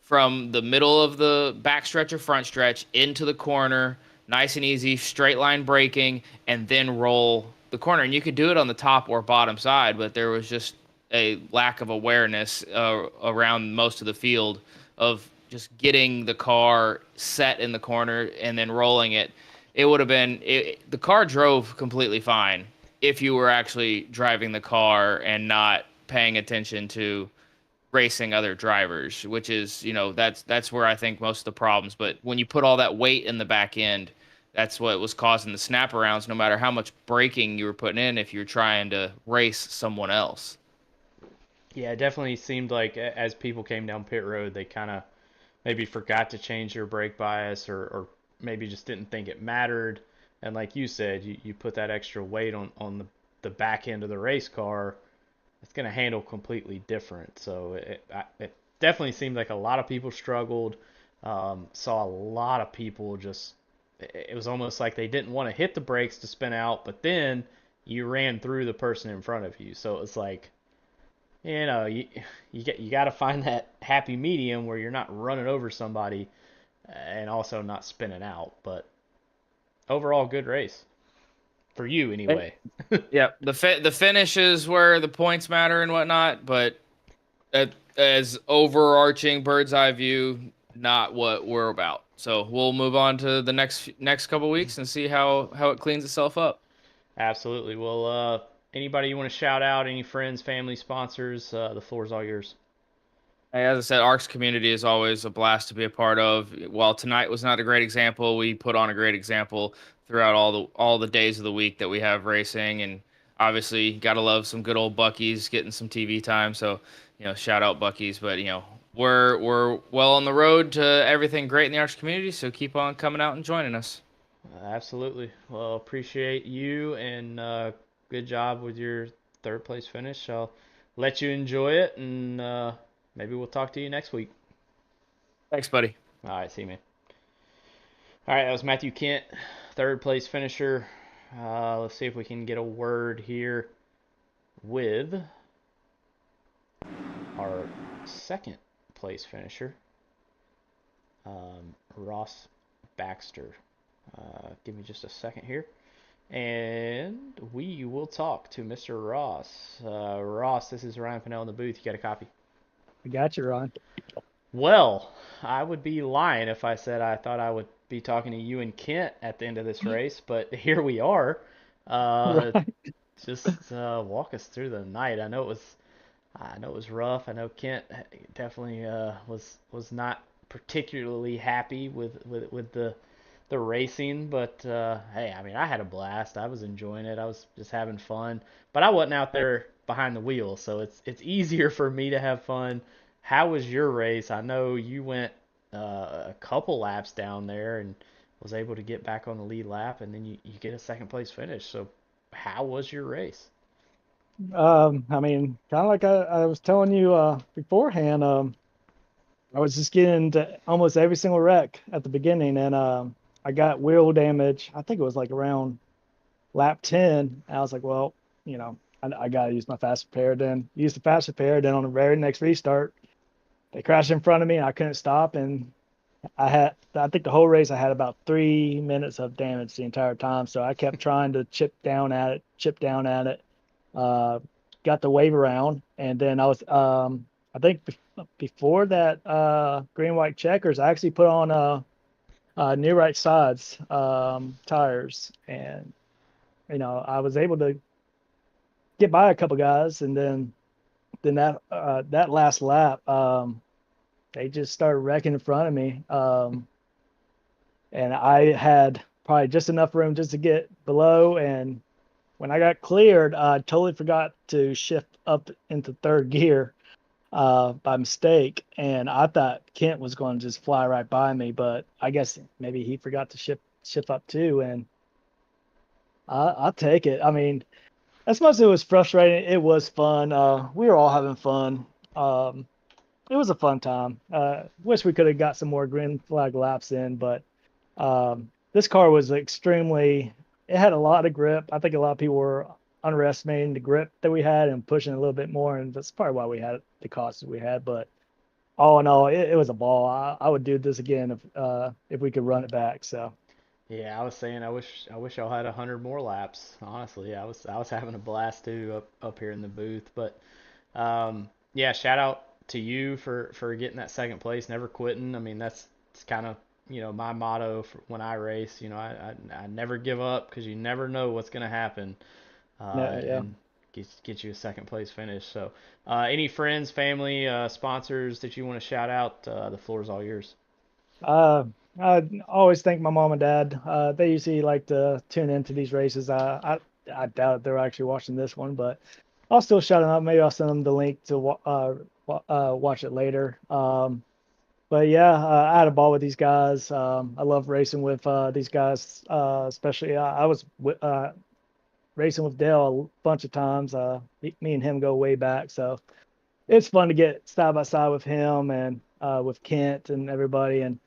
from the middle of the back stretch or front stretch into the corner, nice and easy, straight line braking, and then roll the corner. And you could do it on the top or bottom side, but there was just a lack of awareness around most of the field of just getting the car set in the corner and then rolling it. It would have been the car drove completely fine if you were actually driving the car and not paying attention to racing other drivers, which is, that's where I think most of the problems. But when you put all that weight in the back end, that's what was causing the snap arounds, no matter how much braking you were putting in if you're trying to race someone else. Yeah, it definitely seemed like as people came down pit road, they kind of maybe forgot to change their brake bias, or maybe just didn't think it mattered. And like you said, you put that extra weight on the back end of the race car, it's going to handle completely different. So it definitely seemed like a lot of people struggled. Saw a lot of people just, it was almost like they didn't want to hit the brakes to spin out, but then you ran through the person in front of you. So it was like, you got to find that happy medium where you're not running over somebody and also not spinning out. But overall, good race for you anyway. Yeah, the finish is where the points matter and whatnot, but as overarching bird's eye view, not what we're about. So we'll move on to the next couple weeks and see how it cleans itself up. Absolutely. Well, anybody you want to shout out? Any friends, family, sponsors? The floor's all yours. Hey, as I said, ARCS community is always a blast to be a part of. While tonight was not a great example, we put on a great example throughout all the days of the week that we have racing, and obviously gotta love some good old Bucky's getting some TV time. So shout out Bucky's, but we're well on the road to everything great in the ARCS community. So keep on coming out and joining us. Absolutely. Well, appreciate you, and good job with your third place finish. I'll let you enjoy it, and maybe we'll talk to you next week. Thanks, buddy. All right, see you, man. All right, that was Matthew Kent, third place finisher. Let's see if we can get a word here with our second place finisher, Ross Baxter. Give me just a second here, and we will talk to Mr. Ross. Ross, this is Ryan Pannell in the booth. You got a copy? I got you, Ron. Well, I would be lying if I said I thought I would be talking to you and Kent at the end of this race, but here we are. Right. Just walk us through the night. I know it was rough. I know Kent definitely was not particularly happy with the racing, but hey, I mean, I had a blast. I was enjoying it. I was just having fun, but I wasn't out there behind the wheel, so it's easier for me to have fun. How was your race? I know you went a couple laps down there and was able to get back on the lead lap, and then you get a second place finish. So how was your race? I mean, kind of like I was telling you beforehand, I was just getting into almost every single wreck at the beginning, and I got wheel damage. I think it was like around lap 10. I was like, well, I got to use my fast repair. Then use the fast repair. Then on the very next restart, they crashed in front of me, and I couldn't stop. And I think the whole race, I had about 3 minutes of damage the entire time. So I kept trying to chip down at it. Got the wave around, and then I was, I think before that green white checkers, I actually put on near right sides tires, and I was able to get by a couple guys, and then that last lap, they just started wrecking in front of me, and I had probably just enough room just to get below. And when I got cleared, I totally forgot to shift up into third gear. by mistake, and I thought Kent was going to just fly right by me, but I guess maybe he forgot to shift up too, and I'll take it. I mean, as much as it was frustrating, it was fun. We were all having fun. Um, it was a fun time. Wish we could have got some more green flag laps in, but this car was extremely. It had a lot of grip. I think a lot of people were underestimating the grip that we had and pushing a little bit more, and that's probably why we had the costs we had. But all in all, it was a ball. I would do this again if we could run it back. So Yeah, I was saying I wish y'all had 100 more laps. Honestly, I was having a blast too up here in the booth. But yeah, shout out to you for getting that second place, never quitting. I mean, that's kind of my motto for when I race. I never give up because you never know what's gonna happen, yeah. and get you a second place finish. So, any friends, family, sponsors that you want to shout out? The floor is all yours. I always thank my mom and dad. They usually like to tune into these races. I doubt they're actually watching this one, but I'll still shout them out. Maybe I'll send them the link to watch it later. But yeah, I had a ball with these guys. I love racing with these guys, especially I was racing with Dale a bunch of times. Me and him go way back, so it's fun to get side by side with him and with Kent and everybody. And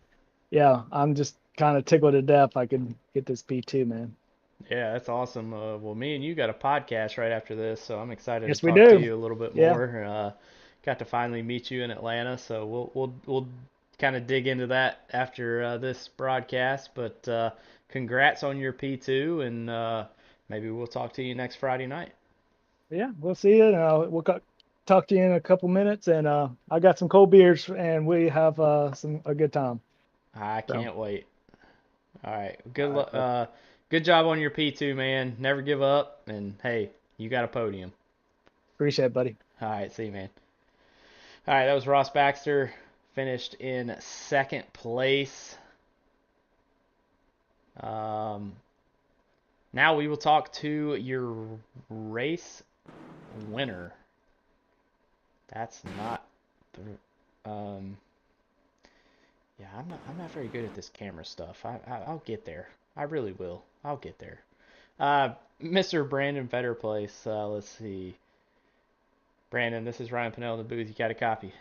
yeah, I'm just kind of tickled to death I could get this P2, man. Yeah, that's awesome. Well, me and you got a podcast right after this, so I'm excited to Yes, we talk to do. you a little bit Yeah, more. Got to finally meet you in Atlanta, so we'll kind of dig into that after this broadcast. But congrats on your P2, and maybe we'll talk to you next Friday night. yeah, we'll see you. Talk to you in a couple minutes, and I got some cold beers, and we have a good time. I So, can't wait. All right, all right, bud. good job on your P2, man. Never give up, and hey, you got a podium. Appreciate it, buddy. All right, see you, man. All right, that was Ross Baxter, finished in second place. Um, Now we will talk to your race winner. That's not the yeah, I'm not very good at this camera stuff. I'll get there. I really will. I'll get there. Mr. Brandon Better Place. Let's see. Brandon, this is Ryan Pannell in the booth. You got a copy.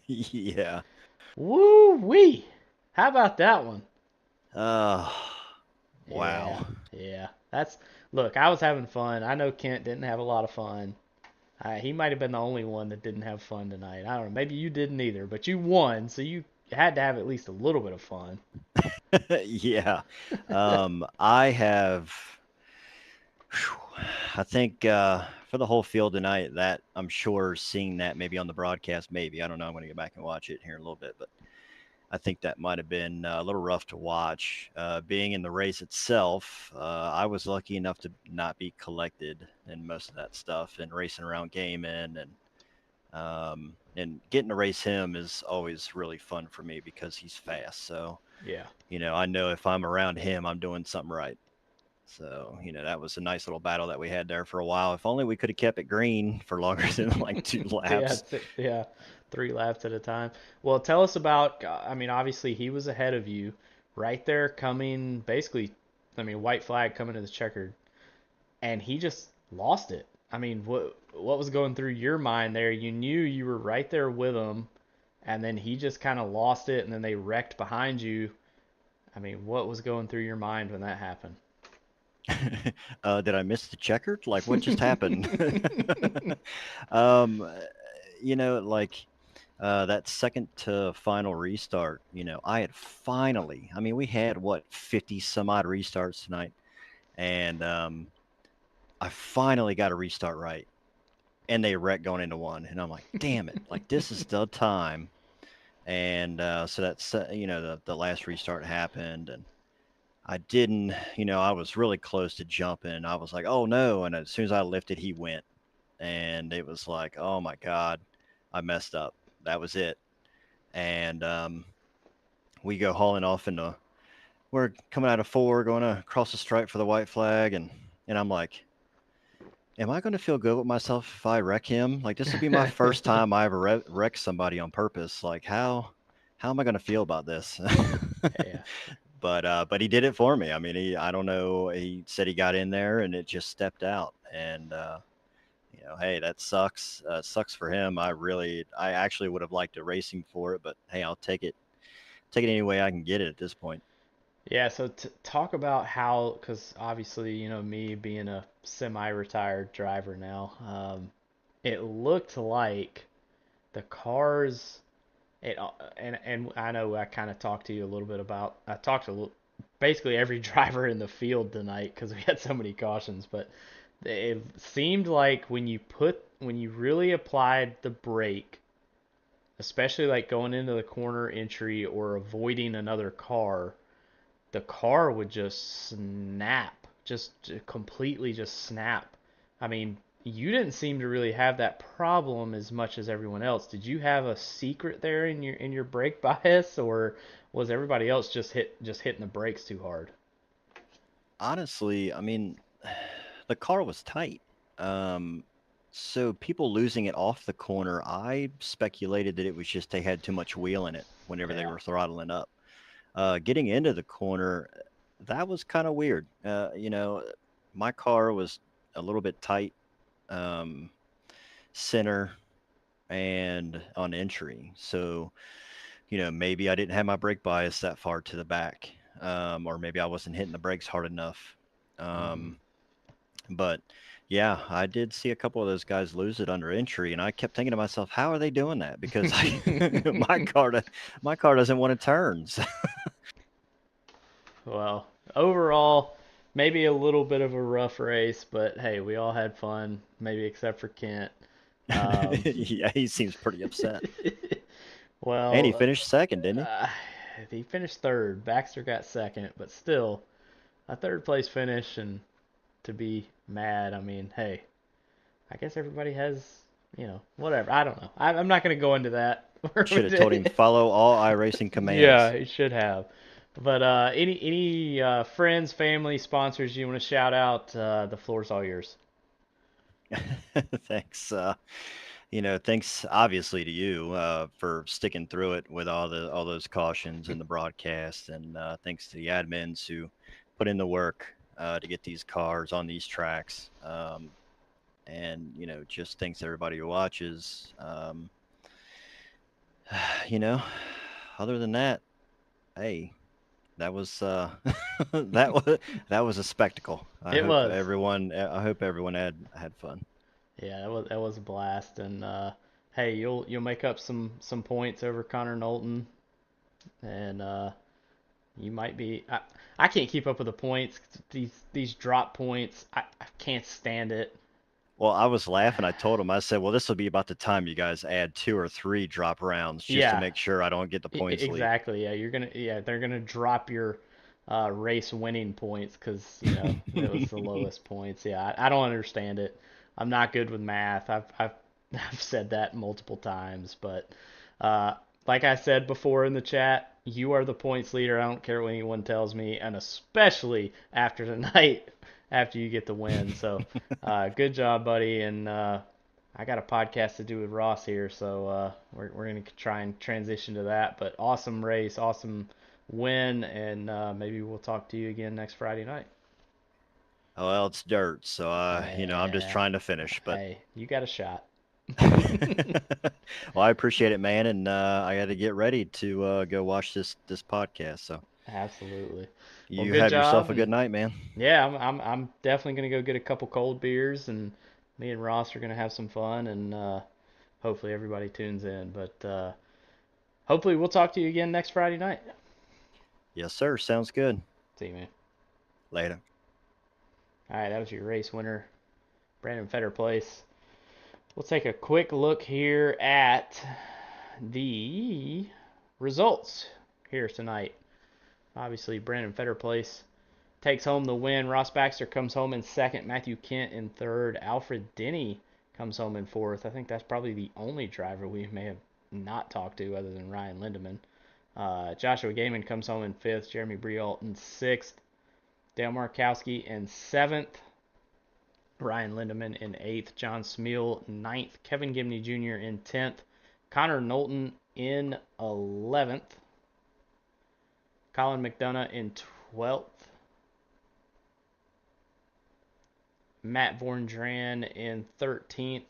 Yeah. Woo wee! How about that one? Uh, Yeah, wow. yeah. Look, I was having fun. I know Kent didn't have a lot of fun. He might have been the only one that didn't have fun tonight. I don't know. Maybe you didn't either, but you won, so you had to have at least a little bit of fun. Yeah. I have, I think for the whole field tonight, that I'm sure seeing that maybe on the broadcast, maybe, I don't know. I'm going to go back and watch it here in a little bit, but I think that might have been a little rough to watch. Being in the race itself, I was lucky enough to not be collected in most of that stuff and racing around Gaiman and getting to race him is always really fun for me because he's fast. So, Yeah. I know if I'm around him, I'm doing something right. So, that was a nice little battle that we had there for a while. If only we could have kept it green for longer than like 2 Yeah, laps. yeah, 3 laps at a time. Well, tell us about. I mean, obviously he was ahead of you, right there, coming basically. I mean, white flag coming to the checkered, and he just lost it. I mean, what was going through your mind there? You knew you were right there with him, and then he just kind of lost it, and then they wrecked behind you. I mean, what was going through your mind when that happened? Did I miss the checkered? Like, what just happened? um, like that second to final restart, I had finally, I mean, we had what, 50 some odd restarts tonight. And I finally got a restart right. And they wrecked going into one. And I'm like, damn it. Like, this is the time. And so that's, the last restart happened. And I didn't, I was really close to jumping. I was like, oh no. And as soon as I lifted, he went. And it was like, oh my God, I messed up. That was it. And we go hauling off into, we're coming out of 4, going to cross the stripe for the white flag. And I'm like, am I going to feel good with myself if I wreck him? Like, this will be my first time I ever wrecked somebody on purpose. Like, how am I going to feel about this? Yeah. But he did it for me. I mean, I don't know. He said he got in there and it just stepped out. And hey, that sucks. Sucks for him. I actually would have liked to race him for it, but hey, I'll take it any way I can get it at this point. Yeah, so talk about how, because obviously, me being a semi-retired driver now, it looked like the cars, and I know I kind of talked to you a little bit about, I talked to basically every driver in the field tonight because we had so many cautions, but it seemed like when you really applied the brake, especially like going into the corner entry or avoiding another car, the car would just snap, just completely just snap. I mean, you didn't seem to really have that problem as much as everyone else. Did you have a secret there in your brake bias, or was everybody else just hitting the brakes too hard? Honestly, I mean, the car was tight. Um, so people losing it off the corner, I speculated that it was just they had too much wheel in it whenever they Yeah. were throttling up. Getting into the corner, that was kind of weird. My car was a little bit tight, um, center and on entry. So, maybe I didn't have my brake bias that far to the back, or maybe I wasn't hitting the brakes hard enough. Mm-hmm. But yeah, I did see a couple of those guys lose it under entry, and I kept thinking to myself, how are they doing that? Because my car doesn't want to turn. So Well, overall, maybe a little bit of a rough race, but hey, we all had fun, maybe except for Kent. Um, yeah, he seems pretty upset. And he well, finished second, didn't he? uh, he finished third. Baxter got second, but still, a third place finish, and to be mad, I mean, hey, I guess everybody has, whatever. I don't know. I'm not going to go into that. Should have told him follow all iRacing Yeah, commands. he should have. But any friends, family, sponsors you want to shout out? The floor's all yours. Thanks. Thanks obviously to you for sticking through it with all those cautions and the broadcast, and thanks to the admins who put in the work to get these cars on these tracks. And just thanks to everybody who watches. You know, Other than that, hey, that was that was a spectacle. It was. I hope everyone had fun. Yeah, that was a blast. And hey, you'll make up some points over Connor Knowlton, and you might be. I can't keep up with the points. These drop points. I can't stand it. Well, I was laughing. I told him, I said, well, this will be about the time you guys add 2 or 3 drop rounds just to Yeah, make sure I don't get the points lead. exactly. Yeah, they're gonna drop your race winning points because it was the lowest points. Yeah, I don't understand it. I'm not good with math. I've said that multiple times, but uh, like I said before in the chat, you are the points leader. I don't care what anyone tells me, and especially after tonight, after you get the win. So, good job, buddy, and I got a podcast to do with Ross here, so we're gonna try and transition to that. But awesome race, awesome win, and maybe we'll talk to you again next Friday night. Oh, well, it's dirt, so I'm just Yeah. trying to finish. But Hey, you got a shot. well, I appreciate it, man, and I got to get ready to go watch this podcast. So Absolutely. Well, you good have yourself job, a good and night, man. yeah, I'm definitely gonna go get a couple cold beers, and me and Ross are gonna have some fun, and hopefully everybody tunes in. But hopefully we'll talk to you again next Friday night. Yes, sir. Sounds good. See you, man. Later. All right, that was your race winner, Brandon Fetter Place. We'll take a quick look here at the results here tonight. Obviously, Brandon Fetter Place takes home the win. Ross Baxter comes home in second. Matthew Kent in third. Alfred Denny comes home in fourth. I think that's probably the only driver we may have not talked to other than Ryan Lindeman. Joshua Gaiman comes home in fifth. Jeremy Briault in sixth. Dale Markowski in seventh. Ryan Lindemann in 8th, John Smeal 9th, Kevin Gibney Jr. in 10th, Connor Knowlton in 11th, Colin McDonough in 12th, Matt Vorndran in 13th,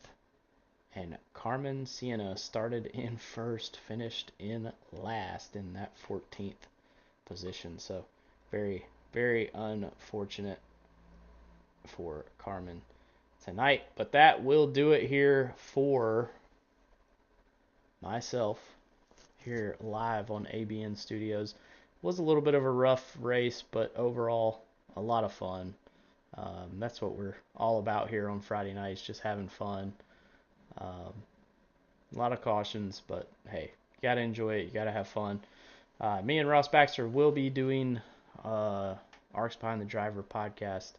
and Carmen Sienna started in 1st, finished in last in that 14th position. So very, very unfortunate for Carmen tonight. But that will do it here for myself here live on ABN Studios. Was a little bit of a rough race, but overall a lot of fun. That's what we're all about here on Friday nights, just having fun. A lot of cautions, but hey, you got to enjoy it. You got to have fun. Me and Ross Baxter will be doing ARCS Behind the Driver podcast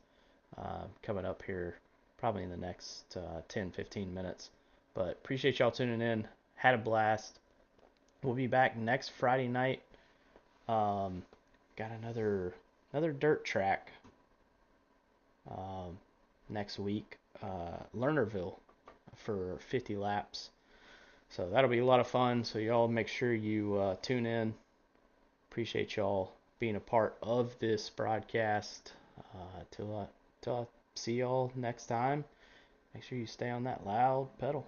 coming up here probably in the next 10-15 minutes. But appreciate y'all tuning in. Had a blast. We'll be back next Friday night. Got another dirt track next week. Lernerville for 50 laps. So that'll be a lot of fun. So y'all make sure you tune in. Appreciate y'all being a part of this broadcast. Till I see y'all next time. Make sure you stay on that loud pedal.